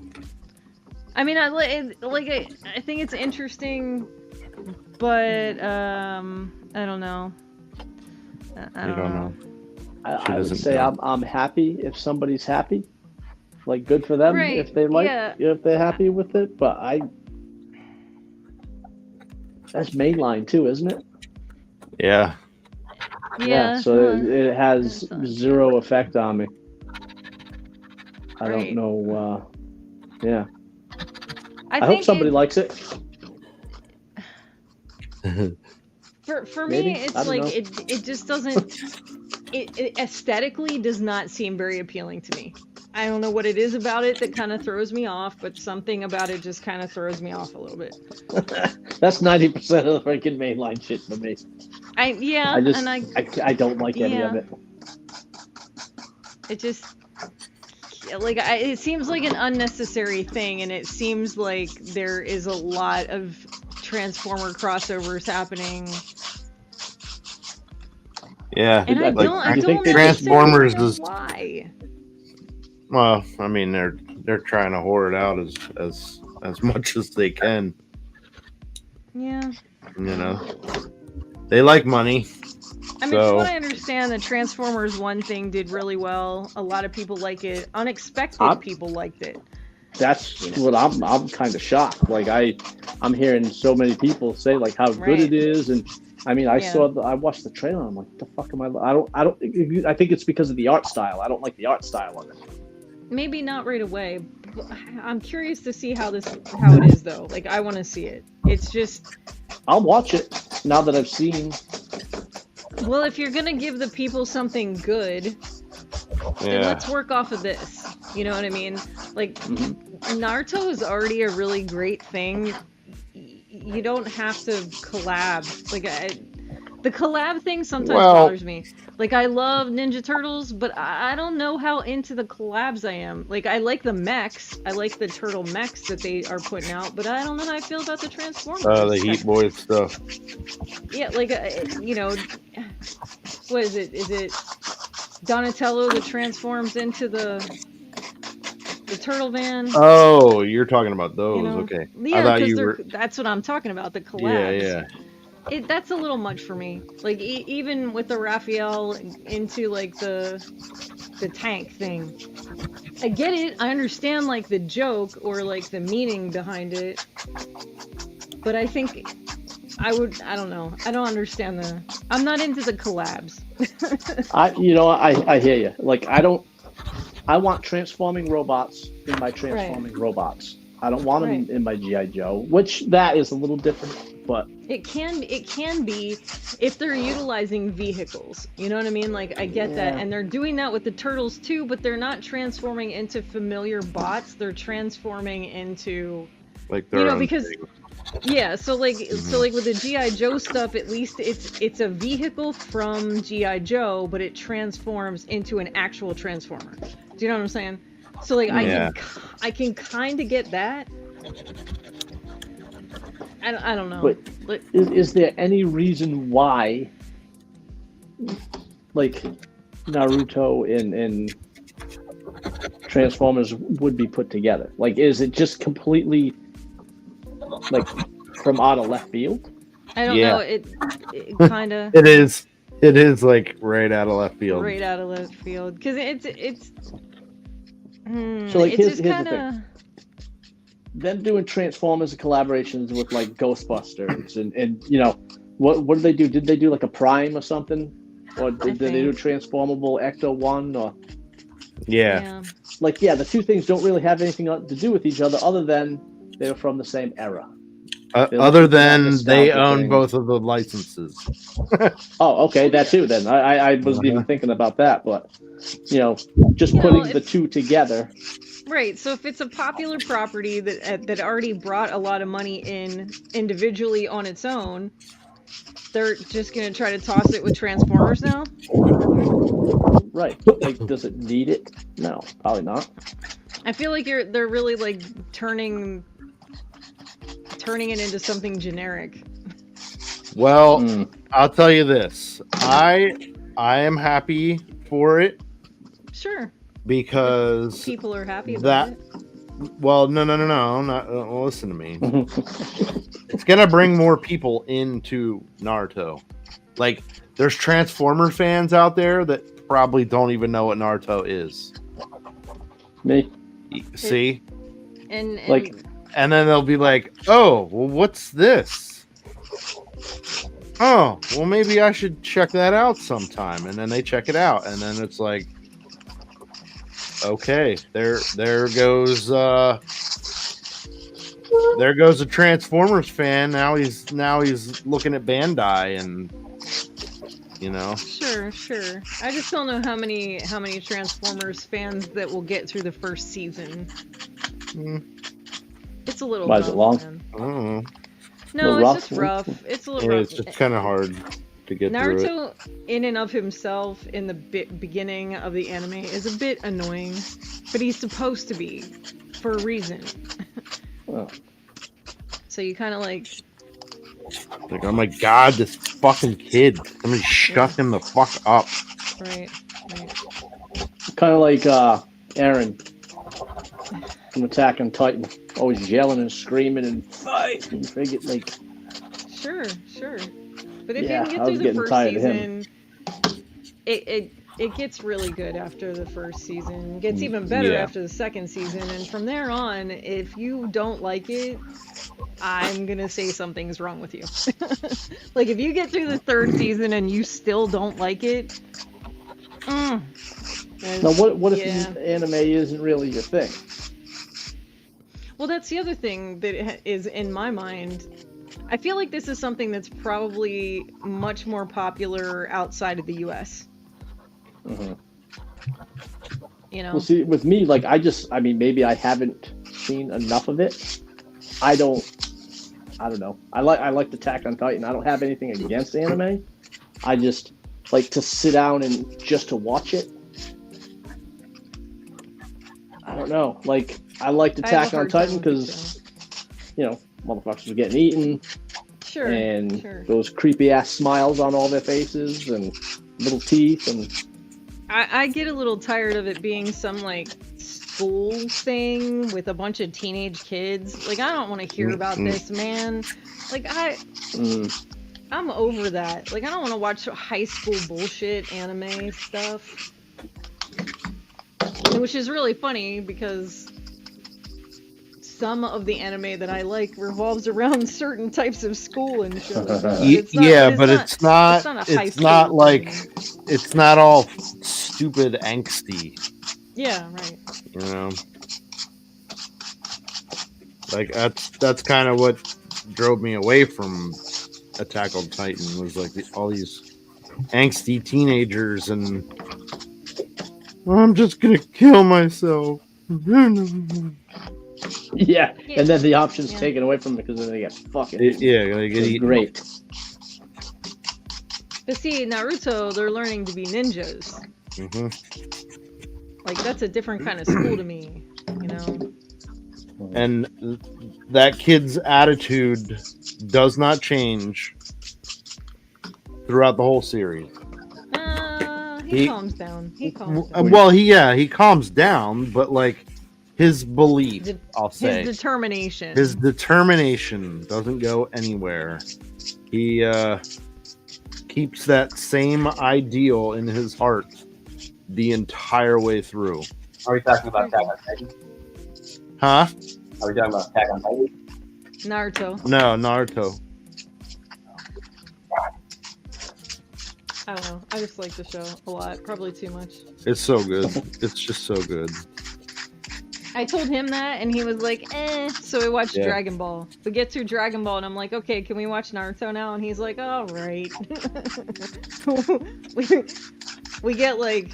I mean, I think it's interesting, but I don't know. I don't know. I would say I'm happy if somebody's happy. Like, good for them Right, if they like, yeah. if they're happy with it. But that's mainline too, isn't it? Yeah. Yeah. So it has zero effect on me. I Right. don't know. Yeah. I think hope somebody likes it. For Maybe. me, it's I don't like know. it just doesn't. It aesthetically does not seem very appealing to me. I don't know what it is about it that kind of throws me off, but something about it just kind of throws me off a little bit. That's 90% of the freaking mainline shit for me. I don't like any of it. It just it seems like an unnecessary thing, and it seems like there is a lot of Transformer crossovers happening. Yeah, and I like, don't Transformers know is why. Well, I mean, they're trying to whore it out as much as they can. Yeah. You know, they like money. I mean, from what I understand, the Transformers 1 thing did really well. A lot of people like it. Unexpected people liked it. That's what I'm kind of shocked. Like, I'm hearing so many people say like how good it is, and I mean, I watched the trailer. I'm like, what the fuck am I? I think it's because of the art style. I don't like the art style of it. Maybe not right away. I'm curious to see how it is though. Like, I want to see it. It's just. I'll watch it now that I've seen. Well, if you're gonna give the people something good, then let's work off of this. You know what I mean? Like, Naruto is already a really great thing. You don't have to collab. Like, the collab thing sometimes bothers me. Like, I love Ninja Turtles, but I don't know how into the collabs I am. Like, I like the mechs. I like the turtle mechs that they are putting out, but I don't know how I feel about the Transformers. The Heat Boy stuff. Yeah, like, you know, what is it? Is it Donatello that transforms into the turtle van? Oh, you're talking about those. You know? Okay. Yeah, because that's what I'm talking about, the collabs. Yeah. That's a little much for me. Like, even with the Raphael into, like, the tank thing. I get it. I understand, like, the joke or, like, the meaning behind it. But I think I don't know. I don't understand I'm not into the collabs. I hear you. Like, I want transforming robots in my transforming robots. I don't want them in my G.I. Joe, which that is a little different, but it can be if they're utilizing vehicles. You know what I mean? Like, I get that, and they're doing that with the turtles too, but they're not transforming into familiar bots. They're transforming into, like, their own because thing. Yeah, so like with the G.I. Joe stuff, at least it's a vehicle from G.I. Joe, but it transforms into an actual transformer. Do you know what I'm saying? So like I can kind of get that. I don't know. But is there any reason why, like, Naruto and Transformers would be put together? Like, is it just completely, like, from out of left field? I don't know. It kind of. It is. It is, like, right out of left field. Right out of left field, because it's. So, like, here's the kinda... thing. Them doing Transformers and collaborations with, like, Ghostbusters and you know, what did they do? Did they do like a Prime or something? Or did they do Transformable Ecto-1 or? Yeah. Like, the two things don't really have anything to do with each other than they were from the same era. Other than they own both of the licenses. Oh, okay, that too. Then I wasn't even thinking about that, but you know, just putting the two together. Right. So if it's a popular property that already brought a lot of money in individually on its own, they're just gonna try to toss it with Transformers now. Right. Like, does it need it? No, probably not. I feel like they're really like turning it into something generic. Well, I'll tell you this. I am happy for it Sure. because People are happy about that. it. Well, no. Not listen to me. It's gonna bring more people into Naruto. Like, there's Transformer fans out there that probably don't even know what Naruto is. Me. See? And Like, and then they'll be like, "Oh, well, what's this? Oh, well, maybe I should check that out sometime." And then they check it out, and then it's like, okay, there goes a Transformers fan. Now he's looking at Bandai, and you know. Sure. I just don't know how many Transformers fans that will get through the first season. It's a little. Why is it long? Man. I don't know. No, rough? it's just rough. It's a little rough. It's just kind of hard to get through it. Naruto, in and of himself, in the beginning of the anime, is a bit annoying, but he's supposed to be, for a reason. Oh. So you kind of like, oh my god, this fucking kid! Somebody shut him the fuck up. right. Kind of like Aaron from Attack on Titan, always yelling and screaming and fight. And figure, like, Sure. But if Yeah, you I can was get through the getting first tired of him. season, it gets really good after the first season. It gets even better Yeah. after the second season, and from there on, if you don't like it, I'm gonna say something's wrong with you. Like, if you get through the third season and you still don't like it, now what if yeah. the anime isn't really your thing? Well, that's the other thing that is in my mind. I feel like this is something that's probably much more popular outside of the U.S. Mm-hmm. You know? Well, see, with me, like, I mean, maybe I haven't seen enough of it. I don't know. I like Attack on Titan. I don't have anything against anime. I just like to sit down and just to watch it. I don't know. Like, I liked Attack on Titan because, you know, motherfuckers were getting eaten. Sure. And those creepy ass smiles on all their faces and little teeth and. I get a little tired of it being some like school thing with a bunch of teenage kids. Like, I don't want to hear about this, man. Like, I'm over that. Like, I don't want to watch high school bullshit anime stuff. Which is really funny because some of the anime that I like revolves around certain types of school and shit. It's not all stupid angsty. Yeah, right. You know, like that's kind of what drove me away from Attack on Titan was like all these angsty teenagers and I'm just gonna kill myself. Yeah, and then the option's taken away from them because then they get fucking they get eaten. Great. But see, Naruto, they're learning to be ninjas. Like, that's a different kind of school to me, you know? And that kid's attitude does not change throughout the whole series. He calms down. He calms down. Well, he calms down, but like his belief, I'll say. His determination. His determination doesn't go anywhere. He keeps that same ideal in his heart the entire way through. Are we talking about Attack on Titan? Huh? Are we talking about Attack on Titan? Naruto. No, Naruto. I don't know. I just like the show a lot. Probably too much. It's so good. It's just so good. I told him that, and he was like, eh. So we watched Dragon Ball. We get through Dragon Ball, and I'm like, okay, can we watch Naruto now? And he's like, all right. we get like...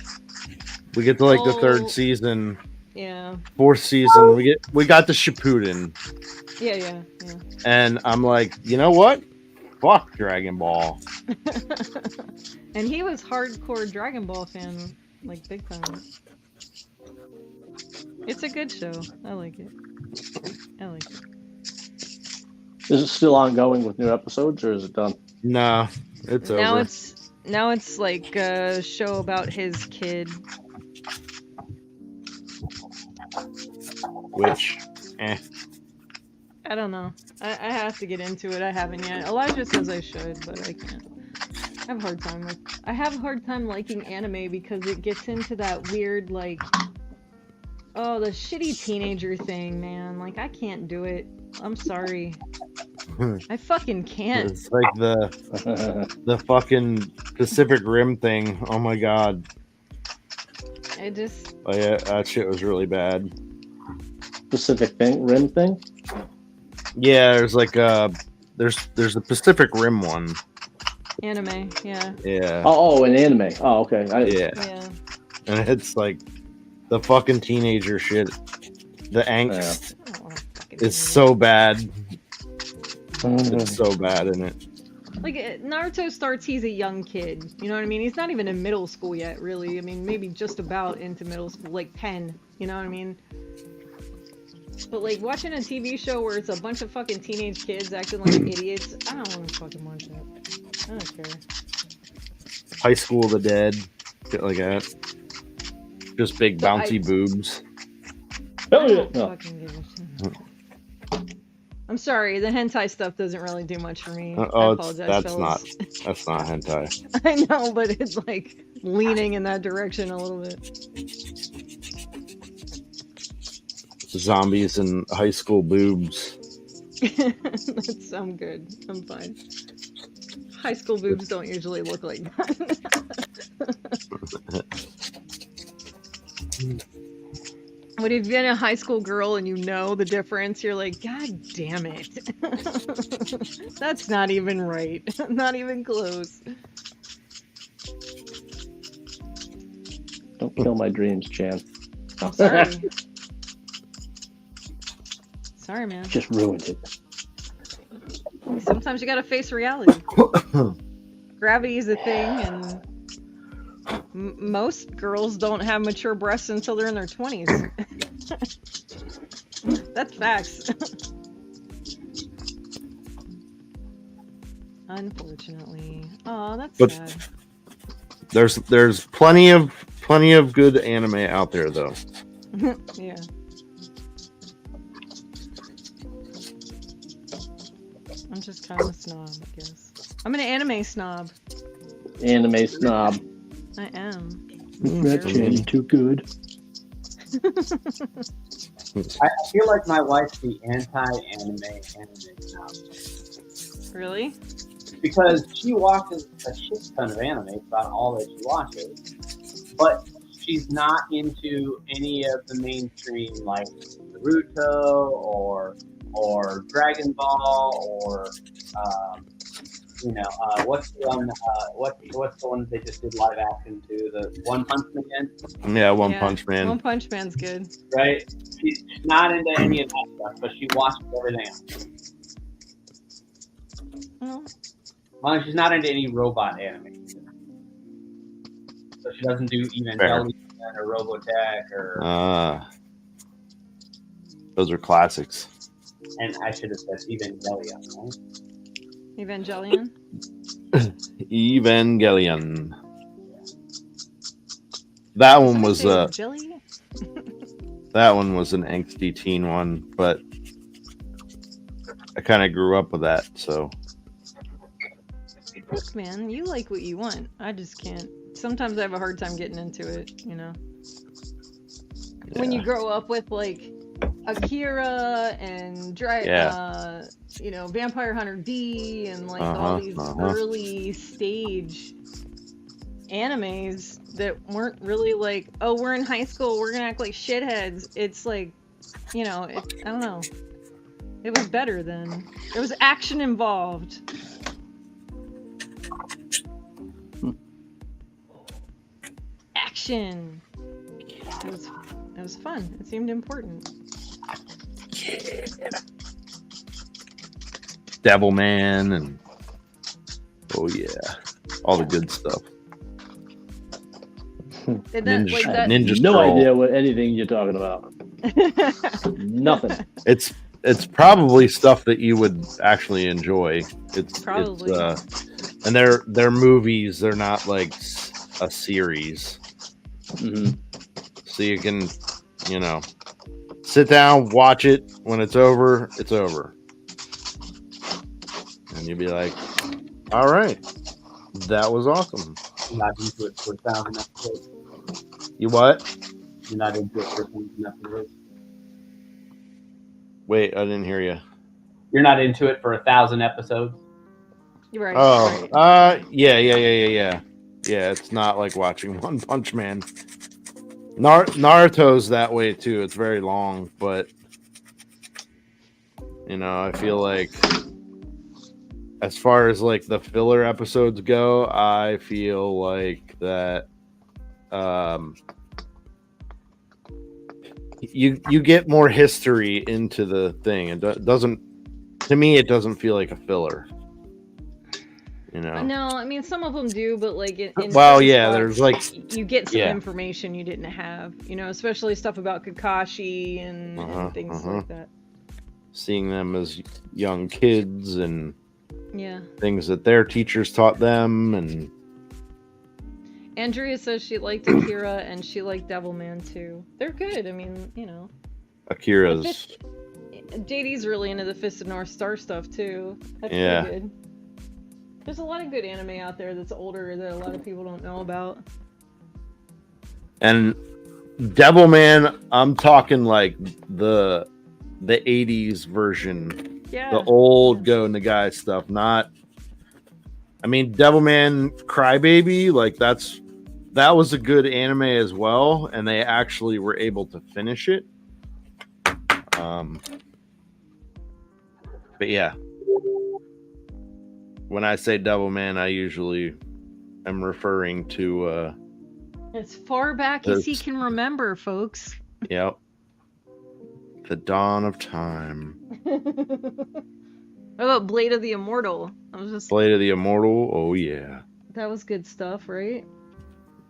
We get to like the third season. Yeah. Fourth season. We got the Shippuden. Yeah. And I'm like, you know what? Fuck Dragon Ball. And he was hardcore Dragon Ball fan like big time. It's a good show. I like it. I like it. Is it still ongoing with new episodes, or is it done? Nah, it's Now over. it's like a show about his kid. Which, I don't know. I have to get into it. I haven't yet. Elijah says I should, but I can't. I have a hard time liking anime because it gets into that weird, like, oh, the shitty teenager thing, man. Like, I can't do it. I'm sorry. I fucking can't. it's like the fucking Pacific Rim thing. Oh my god. I just. Oh yeah, that shit was really bad. Rim thing? Yeah, there's like there's a Pacific Rim one. Anime, yeah. Yeah. Oh, an anime. Oh, okay. Yeah. Yeah. And it's like the fucking teenager shit. The angst I don't wanna fucking is do so bad. It's so bad in it. Like, Naruto starts, he's a young kid. You know what I mean? He's not even in middle school yet, really. I mean, maybe just about into middle school, like 10. You know what I mean? But, like, watching a TV show where it's a bunch of fucking teenage kids acting like idiots, I don't want to fucking watch that. I don't care. High School of the Dead, shit like that. Just big But bouncy boobs. I Hell yeah. don't No. fucking give a shit. I'm sorry, the hentai stuff doesn't really do much for me. I Oh, apologize, that's fellas. that's not hentai. I know, but it's like leaning in that direction a little bit. Zombies and high school boobs. I'm good. I'm fine. High school boobs don't usually look like that. But if you're a high school girl and you know the difference, you're like, God damn it. That's not even right. Not even close. Don't kill my dreams, Chan. I'm sorry. Sorry, man. Just ruined it. Sometimes you gotta face reality. Gravity is a thing, and most girls don't have mature breasts until they're in their 20s. That's facts. Unfortunately. Oh, that's But- sad. There's plenty of good anime out there though. Yeah. I'm just kind of a snob, I guess. I'm an anime snob. Anime snob. I am. That Chan too good. I feel like my wife's the anti-anime now. Really? Because she watches a shit ton of anime, it's about all that she watches, but she's not into any of the mainstream like Naruto or Dragon Ball or what's the one what's the one they just did live action to, the One Punch Man? Yeah, One Yeah. Punch Man. One Punch Man's good. Right? She's not into any of that stuff, but she watches everything else. Well, Well, she's not into any robot anime. So she doesn't do Evangelion or Robotech or Those are classics. and I should have said Evangelion, right? Evangelion? Evangelion. That one was Jelly? that one was an angsty teen one, but I kind of grew up with that, so Look, man, you like what you want. I just can't. Sometimes I have a hard time getting into it, you know? When you grow up with, like, Akira and Vampire Hunter D and, like, all these early stage animes that weren't really like, oh, we're in high school, we're gonna act like shitheads. It's like, I don't know. It was better then. There was action involved. Action. It was fun. It seemed important. Devilman and oh yeah, all the good stuff. And that, like I that. have Ninja no Scroll. idea what anything you're talking about. Nothing. It's probably stuff that you would actually enjoy. Probably. And they're movies. They're not like a series, Hmm. so you can, sit down, watch it. When it's over, it's over, and you'll be like, "All right, that was awesome." You're not into it for 1,000 episodes. You what? You're not into it for 1,000 episodes. Wait, I didn't hear you. You're not into it for 1,000 episodes. You're right. Oh, right. yeah. Yeah, it's not like watching One Punch Man. Naruto's that way too. It's very long, but I feel like as far as like the filler episodes go, I feel like that you get more history into the thing. It doesn't, to me, it doesn't feel like a filler. No, I mean some of them do, but like in well, certain yeah, spots, there's like you get some yeah. information you didn't have, especially stuff about Kakashi and things like that. Seeing them as young kids and Yeah. things that their teachers taught them, and Andrea says she liked Akira and she liked Devilman too. They're good. I mean, Akira's. JD's really into the Fist of North Star stuff too. That's Yeah. pretty good. There's a lot of good anime out there that's older that a lot of people don't know about. And Devilman, I'm talking like the 80s version, Yeah. the old Go Nagai stuff. Not, I mean, Devilman Crybaby, like that was a good anime as well, and they actually were able to finish it. But yeah, when I say Devilman, I usually am referring to as far back as he can remember, folks. Yep. The Dawn of Time. What about Blade of the Immortal? Blade of the Immortal. Oh yeah. That was good stuff, right?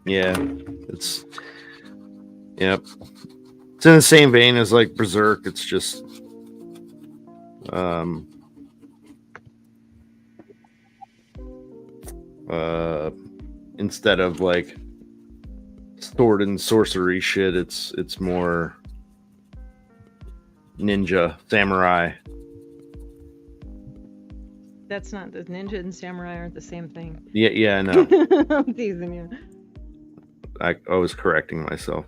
Yeah. Yep. It's in the same vein as like Berserk. It's just instead of like sword and sorcery shit, it's more ninja, samurai. That's not, the ninja and samurai aren't the same thing. Yeah, I know. I'm teasing you. I was correcting myself.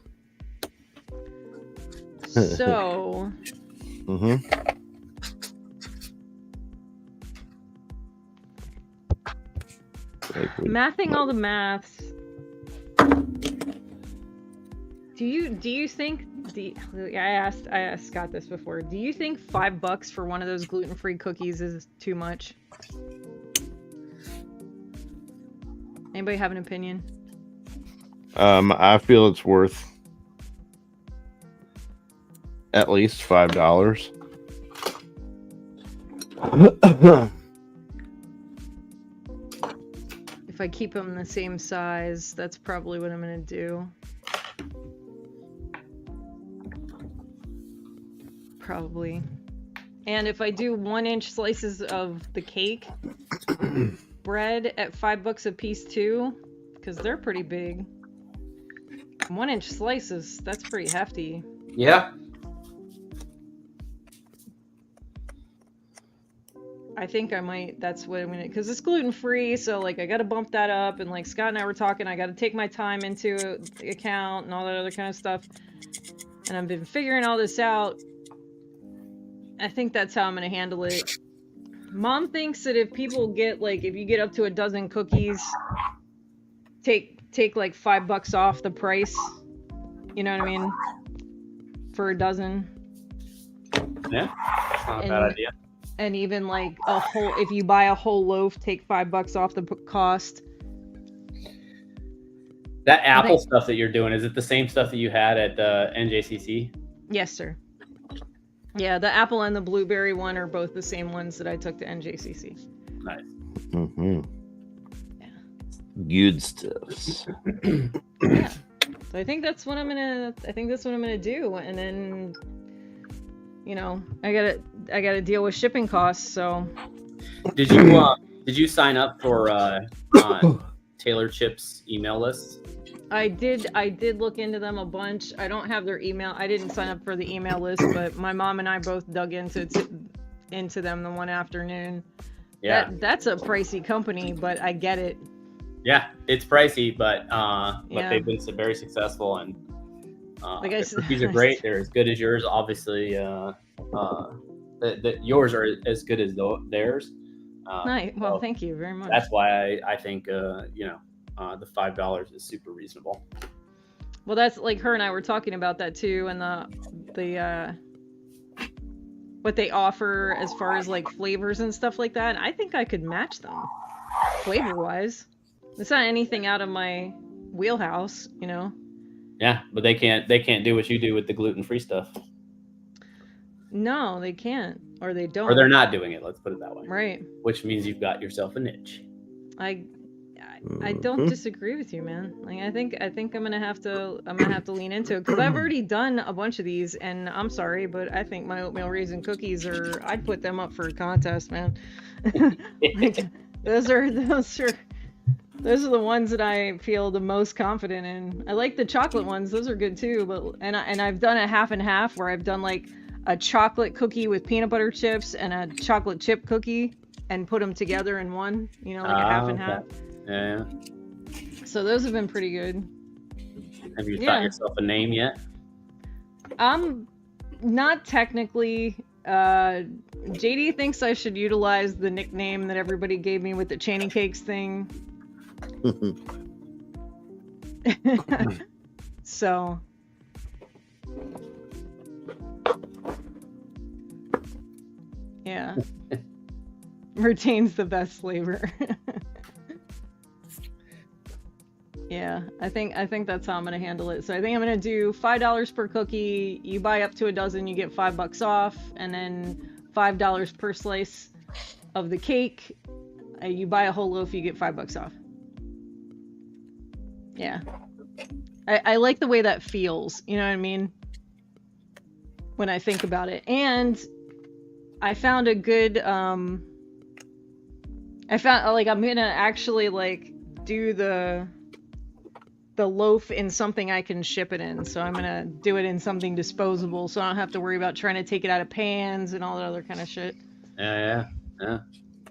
So mathing all the maths. Do you think I asked Scott this before. Do you think $5 for one of those gluten-free cookies is too much? Anybody have an opinion? I feel it's worth at least $5. If I keep them the same size, that's probably what I'm gonna do. Probably. And if I do 1-inch slices of the cake bread at $5 a piece too, because they're pretty big. 1-inch slices, that's pretty hefty. Yeah. I think I might, that's what I'm gonna, because it's gluten-free, so like I gotta bump that up, and like Scott and I were talking, I gotta take my time into the account and all that other kind of stuff. And I've been figuring all this out. I think that's how I'm gonna handle it. Mom thinks that if people get like, if you get up to a dozen cookies, take like $5 off the price. You know what I mean? For a dozen. Yeah. That's not a bad idea. And even like a whole, if you buy a whole loaf, take $5 off the cost. That apple stuff that you're doing, is it the same stuff that you had at NJCC? Yes, sir. Yeah, the apple and the blueberry one are both the same ones that I took to NJCC. Nice. Mm-hmm. Yeah. Good stuff. Yeah. So I think that's what I'm gonna do, and then, you know, I gotta deal with shipping costs. So Did you sign up for Taylor Chip's email list? I did look into them a bunch. I don't have their email. I didn't sign up for the email list, but my mom and I both dug into them the one afternoon. Yeah, that's a pricey company, but I get it. yeah, it's pricey, but Yeah. they've been very successful, and Like the cookies are great. They're as good as yours, obviously. Yours are as good as theirs. Nice. Well, so thank you very much. that's why I think the $5 is super reasonable. Well, that's like her and I were talking about that too, and the what they offer as far as like flavors and stuff like that. I think I could match them flavor wise. It's not anything out of my wheelhouse, you know. Yeah, but they can't do what you do with the gluten-free stuff. No, they can't, or they don't, Or they're not doing it. Let's put it that way. Right. Which means you've got yourself a niche. I don't disagree with you, man. Like I think I'm gonna have to lean into it because I've already done a bunch of these, and I'm sorry, but I think my oatmeal raisin cookies I'd put them up for a contest, man. Like, those are the ones that I feel the most confident in. I like the chocolate ones; those are good too. But and I've done a half and half where I've done like a chocolate cookie with peanut butter chips and a chocolate chip cookie and put them together in one. You know, like a half and half. Yeah. So those have been pretty good. Have you thought yourself a name yet? Not technically. JD thinks I should utilize the nickname that everybody gave me with the Cheney Cakes thing. So. Yeah. Retains the best flavor. Yeah, I think that's how I'm gonna handle it. So I think I'm gonna do $5 per cookie. You buy up to a dozen, you get $5 off, and then $5 per slice of the cake. You buy a whole loaf, you get $5 off. Yeah, I like the way that feels. You know what I mean? When I think about it, and I found a good. I found like I'm gonna actually like do the loaf in something I can ship it in. So I'm gonna do it in something disposable, so I don't have to worry about trying to take it out of pans and all that other kind of shit. Yeah.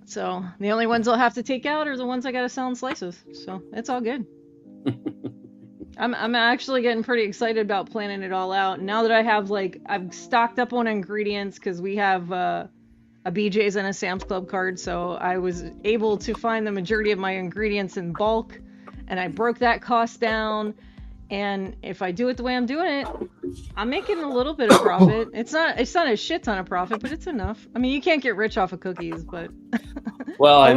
So the only ones I'll have to take out are the ones I gotta sell in slices. So it's all good. I'm actually getting pretty excited about planning it all out. Now that I have I've stocked up on ingredients because we have a BJ's and a Sam's Club card, so I was able to find the majority of my ingredients in bulk. And I broke that cost down, and if I do it the way I'm doing it, I'm making a little bit of profit. It's not a shit ton of profit, but it's enough. I mean, you can't get rich off of cookies, but well, a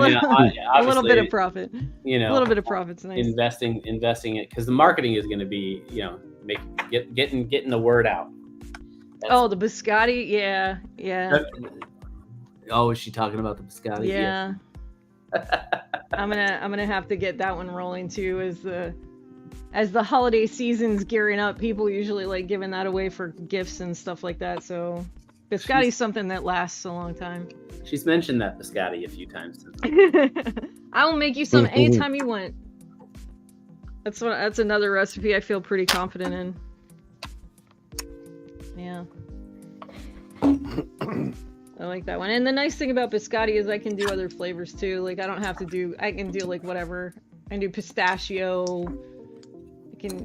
little bit of profit. You know, a little bit of profit's nice. Investing it because the marketing is going to be, getting the word out. Oh, the biscotti, yeah. Oh, is she talking about the biscotti? Yeah. I'm gonna have to get that one rolling too. As the holiday season's gearing up, people usually like giving that away for gifts and stuff like that. So biscotti's something that lasts a long time. She's mentioned that biscotti a few times. I will make you some anytime you want. That's another recipe I feel pretty confident in. Yeah. I like that one. And the nice thing about biscotti is I can do other flavors too. Like I can do like whatever. I can do pistachio. I can,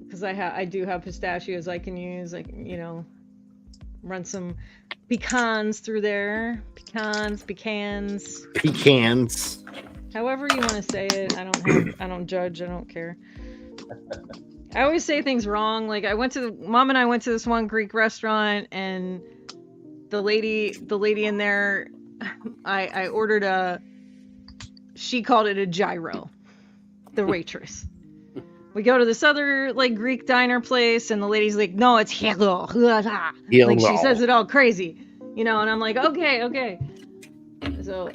because I do have pistachios I can use. I can, run some pecans through there. Pecans. However you want to say it. I don't judge. I don't care. I always say things wrong. Like Mom and I went to this one Greek restaurant, and the lady in there, I ordered she called it a gyro, the waitress. We go to this other Greek diner place, and the lady's like, no, it's hello. Like she says it all crazy, and I'm like, okay. So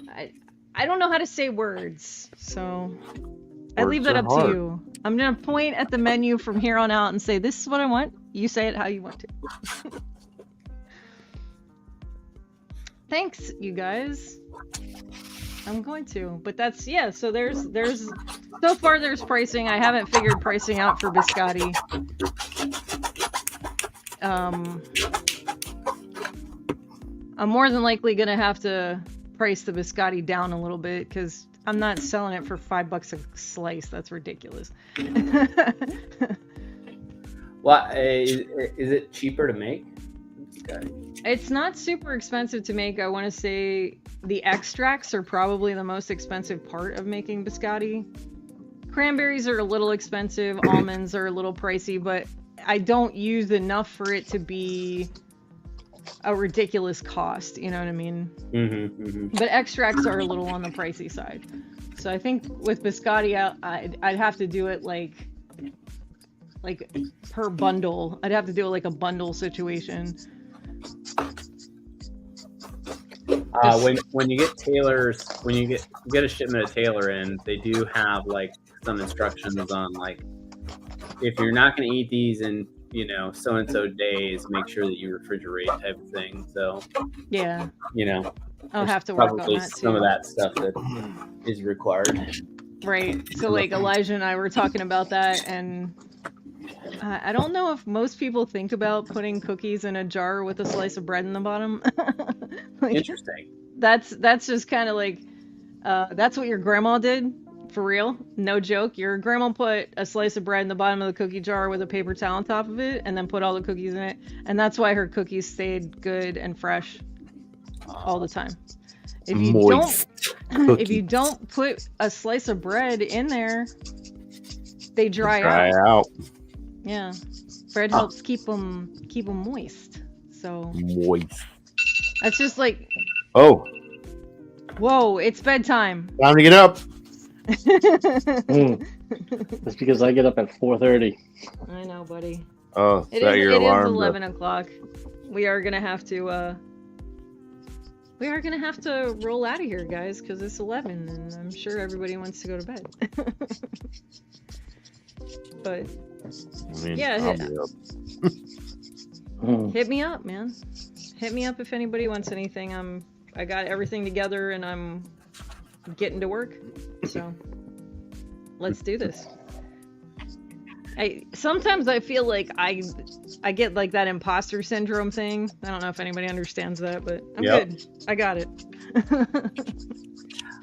I don't know how to say words, so I leave that up to you. I'm gonna point at the menu from here on out and say, "This is what I want." You say it how you want to. Thanks, you guys. I'm going to, but that's yeah. So there's so far there's pricing. I haven't figured pricing out for biscotti. I'm more than likely gonna have to price the biscotti down a little bit because I'm not selling it for $5 a slice. That's ridiculous. Well, is it cheaper to make? It's not super expensive to make. I want to say the extracts are probably the most expensive part of making biscotti. Cranberries are a little expensive. Almonds are a little pricey, but I don't use enough for it to be a ridiculous cost. You know what I mean? But extracts are a little on the pricey side. So I think with biscotti, I'd have to do it like per bundle. I'd have to do it like a bundle situation. When you get Taylor's, when you get a shipment of Taylor in, they do have like some instructions on like, if you're not going to eat these in, you know, so and so days, make sure that you refrigerate type of thing. So yeah, you know, I'll have to work on probably that too. some of that stuff that is required. Right. So like Elijah and I were talking about that, and I don't know if most people think about putting cookies in a jar with a slice of bread in the bottom. Like, Interesting. That's just kind of like that's what your grandma did, for real. No joke. Your grandma put a slice of bread in the bottom of the cookie jar with a paper towel on top of it, and then put all the cookies in it, and that's why her cookies stayed good and fresh all the time. If you don't put a slice of bread in there, they dry out. Yeah, bread helps keep them moist. So Moist. that's just like, Oh, whoa, it's bedtime. time to get up. That's because I get up at 4:30. I know, buddy. Oh, It is that is. your It is alarm? 11 o'clock. We are gonna have to. We are gonna have to roll out of here, guys, because it's 11, and I'm sure everybody wants to go to bed. But I mean, yeah, I'll be up. hit me up, man. Hit me up if anybody wants anything. I got everything together, and I'm getting to work. So let's do this. Sometimes I feel like I get like that imposter syndrome thing. I don't know if anybody understands that, but I'm good. I got it.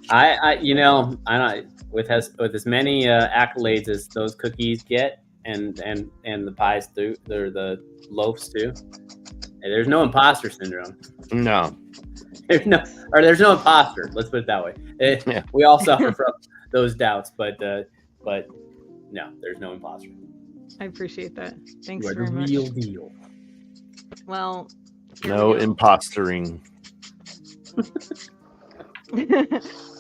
I you know, I don't, with as many accolades as those cookies get, and the pies too, they're the loaves too. There's no imposter syndrome. No. There's no imposter. Let's put it that way. Yeah. We all suffer from those doubts, but no, there's no imposter. I appreciate that. Thanks You are very the much. real deal. Well, here No we go. impostering.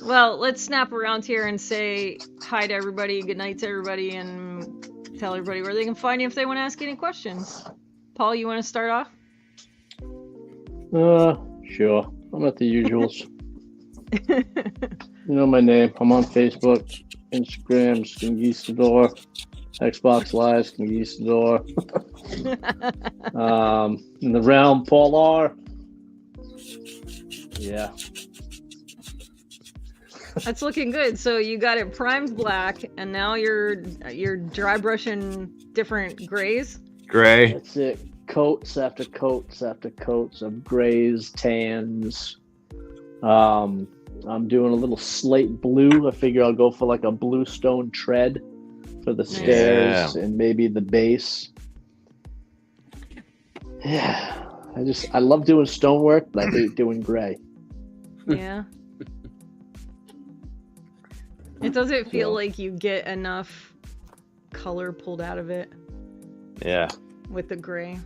Well, let's snap around here and say hi to everybody, good night to everybody, and tell everybody where they can find you if they want to ask any questions. Paul, you want to start off? Sure. I'm at the usuals. You know my name. I'm on Facebook, Instagram, Skingeestador, Xbox Live, Skingeestador. In the realm, Paul R. Yeah. That's looking good. So you got it primed black, and now you're dry brushing different grays. Gray. That's it. Coats after coats after coats of grays, tans. I'm doing a little slate blue. I figure I'll go for like a bluestone tread for the stairs and maybe the base. Yeah. I love doing stonework, but I hate doing gray. Yeah. It doesn't feel like you get enough color pulled out of it Yeah. with the gray.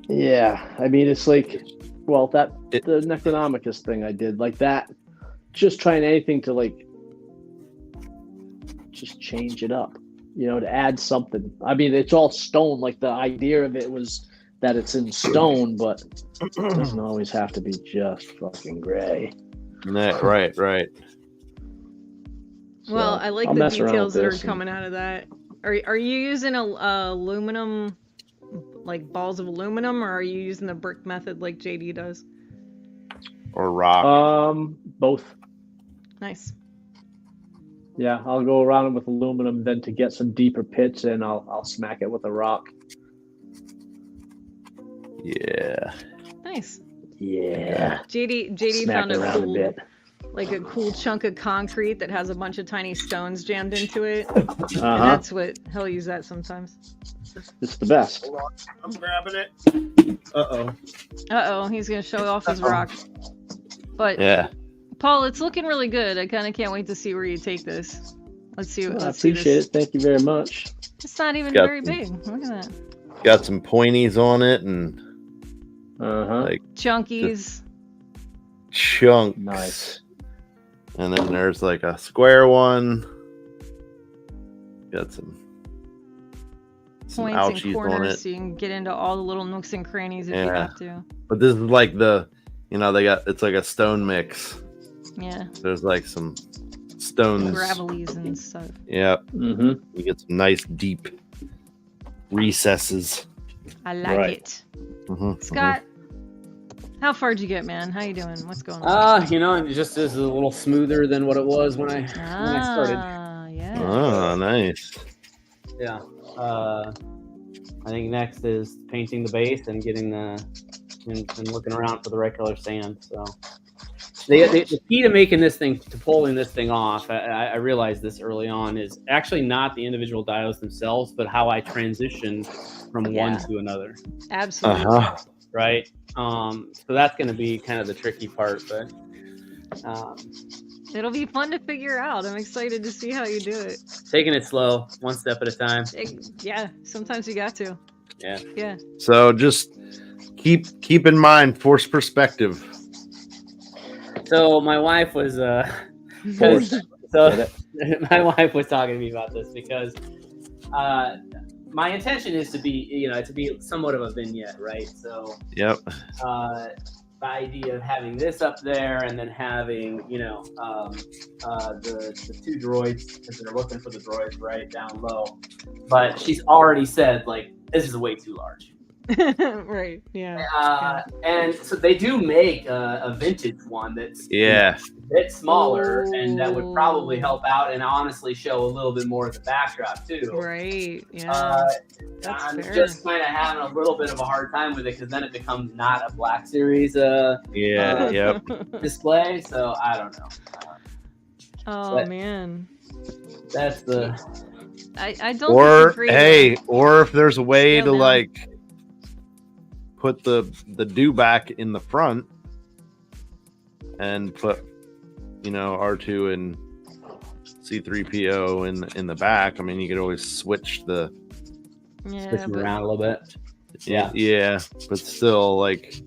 Yeah, I mean, it's like, well, the Necronomicus thing I did, like that, just trying anything to like, just change it up, you know, to add something. I mean, it's all stone, like the idea of it was that it's in stone, but it doesn't always have to be just fucking gray. Right. Well, So, I like I'll the mess around details with that are this coming out of that. Are you using aluminum, like balls of aluminum, or are you using the brick method like JD does? Or rock? Both. Nice. Yeah, I'll go around it with aluminum. Then to get some deeper pits in, I'll smack it with a rock. Yeah. Nice. Yeah. JD Smack found it around a bit. a cool chunk of concrete that has a bunch of tiny stones jammed into it. Uh-huh. And that's what he'll use that sometimes. It's the best. Hold on. I'm grabbing it. Uh-oh. He's gonna show off his rock. But Yeah. Paul, it's looking really good. I kind of can't wait to see where you take this. Let's see. Well, I let's see appreciate this. it. Thank you very much. It's not even Got very some- big. Look at that. Got some pointies on it and Uh-huh. like Chunkies. chunks. Nice. And then there's like a square one. Got some Points and ouchies on corners it. so you can get into all the little nooks and crannies if you Yeah. have to. But this is like it's like a stone mix. Yeah. There's like some stones. Gravelies and stuff. Yeah. Mm-hmm. You get some nice deep recesses. I like Right. it. Mhm, Scott, how far'd you get, man? How you doing? What's going on? It just is a little smoother than what it was when I started. Yeah. Oh, nice. Yeah. I think next is painting the base and getting and looking around for the regular sand. So the key to making this thing, to pulling this thing off, I realized this early on, is actually not the individual diodes themselves, but how I transition from Yeah. one to another. Absolutely. Uh-huh. Right. So that's going to be kind of the tricky part, but It'll be fun to figure out. I'm excited to see how you do it. taking it slow, one step at a time. Yeah, sometimes you got to. Yeah. Yeah. So just keep in mind force perspective. So my wife was Force. so my wife was talking to me about this because my intention is to be somewhat of a vignette, right? So Yep. the idea of having this up there and then having the two droids, because they're looking for the droids right down low, but she's already said, like, this is way too large. Right. Yeah. And so they do make a vintage one that's Yeah. a bit smaller, and that would probably help out and honestly show a little bit more of the backdrop too. Right. Yeah. That's I'm fair. just kind of having a little bit of a hard time with it because then it becomes not a Black Series Yeah. Yep. display. So I don't know. Oh but- man. That's the I don't Or disagree. hey, or if there's a way Scale to down. like put the do back in the front and put R2 and C3PO in the back. I mean, you could always switch the Yeah, switching but, around a little bit. Yeah. yeah, but still like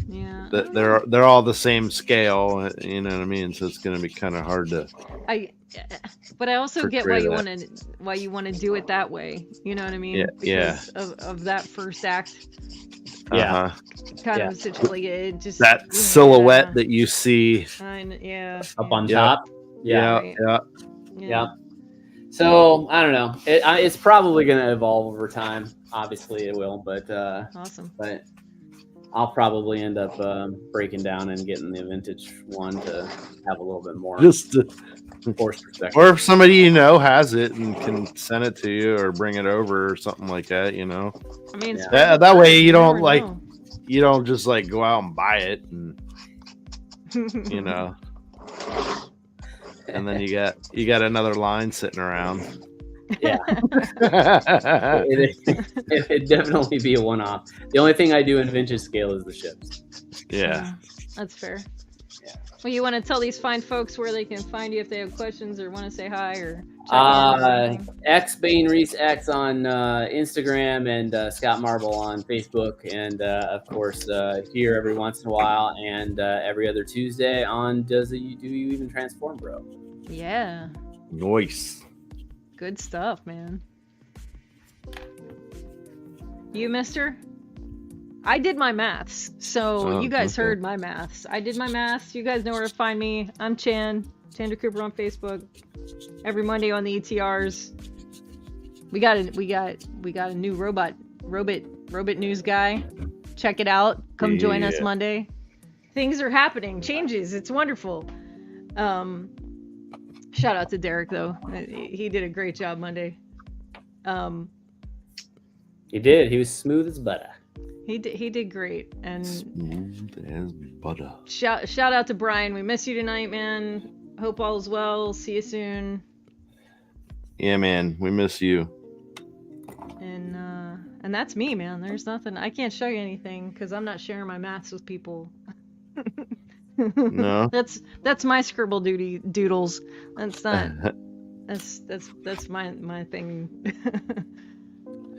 yeah. they're all the same scale, you know what I mean? So it's going to be kind of hard to But I also get why portray you want to do it that way. You know what I mean? Yeah, Because of that first act Yeah. uh-huh. kind Yeah. of situation. It just That silhouette that you see. Up on Yeah. top. Yeah. Right. Yeah. So I don't know. It's probably going to evolve over time. Obviously, it will, but Awesome. I'll probably end up breaking down and getting the vintage one to have a little bit more Just force perspective. or if somebody has it and can send it to you or bring it over or something like that, I mean, Yeah. that way you don't never like know. you don't just like go out and buy it and and then you got another line sitting around. Yeah. It'd definitely be a one-off. The only thing I do in vintage scale is the ships. Yeah. That's fair. Yeah. Well, you want to tell these fine folks where they can find you if they have questions or want to say hi or check in or anything? X Bane Reese X on Instagram and Scott Marble on Facebook, and of course here every once in a while and every other Tuesday on Do You Even Transform, Bro? Yeah. Nice. Good stuff, man. You, mister? I did my maths, so Oh, you guys okay. heard my maths. I did my maths. You guys know where to find me. I'm Chandra Cooper on Facebook. Every Monday on the ETRs. We got a new robot news guy. Check it out. Come join us Yeah. Monday. Things are happening, changes. It's wonderful. Shout out to Derek though. He did a great job Monday. He did. He was smooth as butter. He did great. And Smooth as butter. shout out to Brian. We miss you tonight, man. Hope all is well. See you soon. Yeah, man, we miss you. And that's me, man. There's nothing. I can't show you anything because I'm not sharing my maths with people. No. That's my scribble doodles. That's not. That's my thing.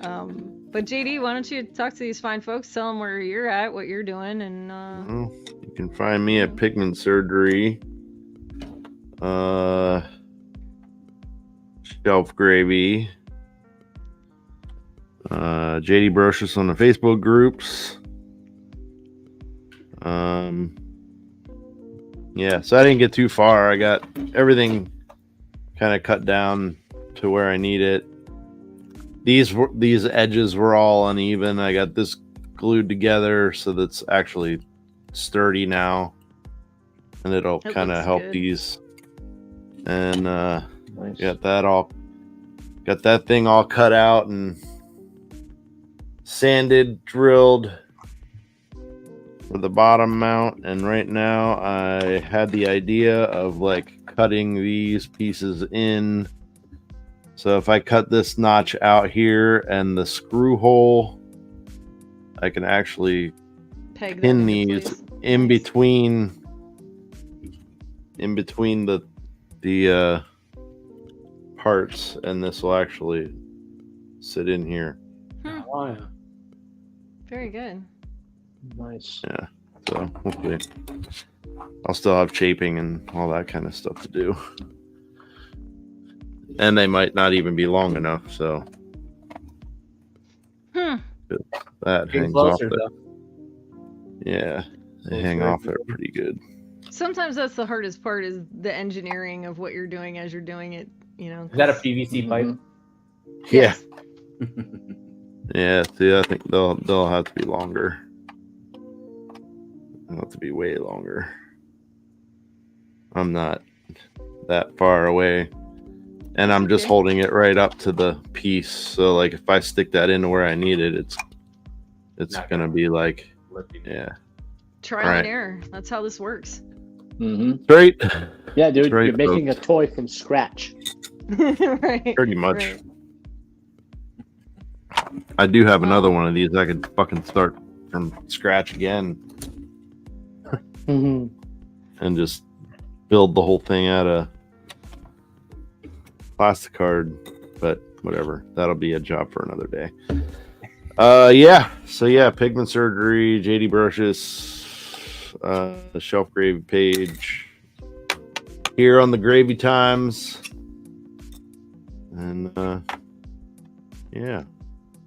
But JD, why don't you talk to these fine folks? Tell them where you're at, what you're doing, and Well, you can find me at Pigment Surgery. ShelfGravy. JD Brocious on the Facebook groups. Yeah, so I didn't get too far. I got everything kind of cut down to where I need it. These edges were all uneven. I got this glued together so that's actually sturdy now, and it'll It kind of looks help good. these. And Nice. got that thing all cut out and sanded, drilled for the bottom mount. And right now I had the idea of like cutting these pieces in. So if I cut this notch out here and the screw hole, I can actually peg that pin into these place. in Nice. between the parts, and this will actually sit in here. Oh, yeah. Very good. Nice. Yeah, so hopefully I'll still have shaping and all that kind of stuff to do, and they might not even be long enough, so that Getting hangs off closer, there. though. Yeah, they Closer hang every off there day. pretty good. Sometimes that's the hardest part is the engineering of what you're doing as you're doing it. You know. Is that a PVC pipe? Yeah. Yeah, see, I think they'll have to be longer. They'll have to be way longer. I'm not that far away, and I'm just Okay. holding it right up to the piece. So, like, if I stick that into where I need it, it's Not gonna gonna- be like, Lifting. yeah, Trial Right. and error. That's how this works. right, Yeah, dude, right, you're making a folks. toy from scratch. Right. Pretty much. Right. I do have another Wow. one of these. I could fucking start from scratch again Mhm. and just build the whole thing out of plastic card, but whatever, that'll be a job for another day. Yeah, so yeah, Pigment Surgery, JD Brocious, the ShelfGravy page here on the Gravy Times, and yeah,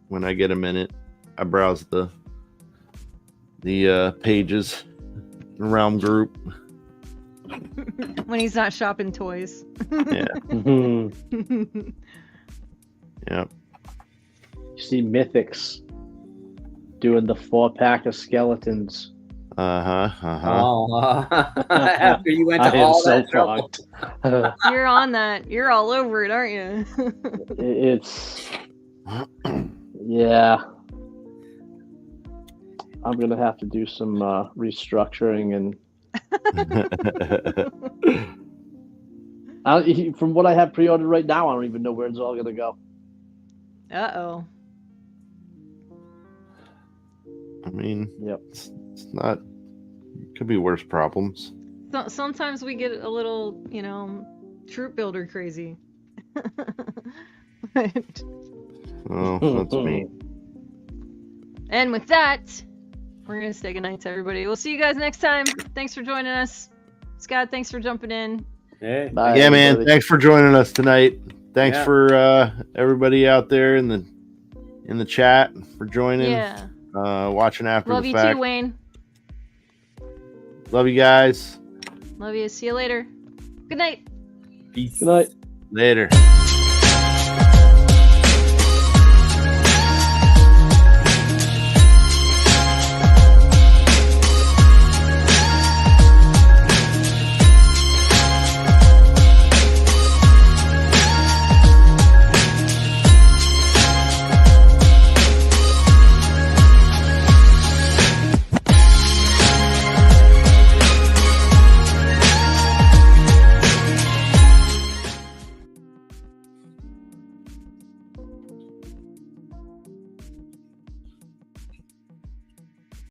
when I get a minute I browse the pages, realm group. When he's not shopping toys. Yeah, Mhm. yeah. You see Mythics doing the 4-pack of skeletons. Oh, after you went I to am all so that trouble. fucked. You're on that. You're all over it, aren't you? It's yeah. I'm gonna have to do some restructuring, and from what I have pre-ordered right now, I don't even know where it's all gonna go. Uh-oh. I mean, Yep. it's not, could be worse problems. So, sometimes we get a little, troop builder crazy. But- Oh, that's me. and with that, we're going to say goodnight to everybody. We'll see you guys next time. Thanks for joining us. Scott, thanks for jumping in. Hey. Bye, Yeah, man. everybody. Thanks for joining us tonight. Thanks Yeah. for everybody out there in the chat for joining. Yeah. Watching after Love the you fact. too, Wayne. Love you guys. Love you. See you later. Good night. Peace. Good night. Later.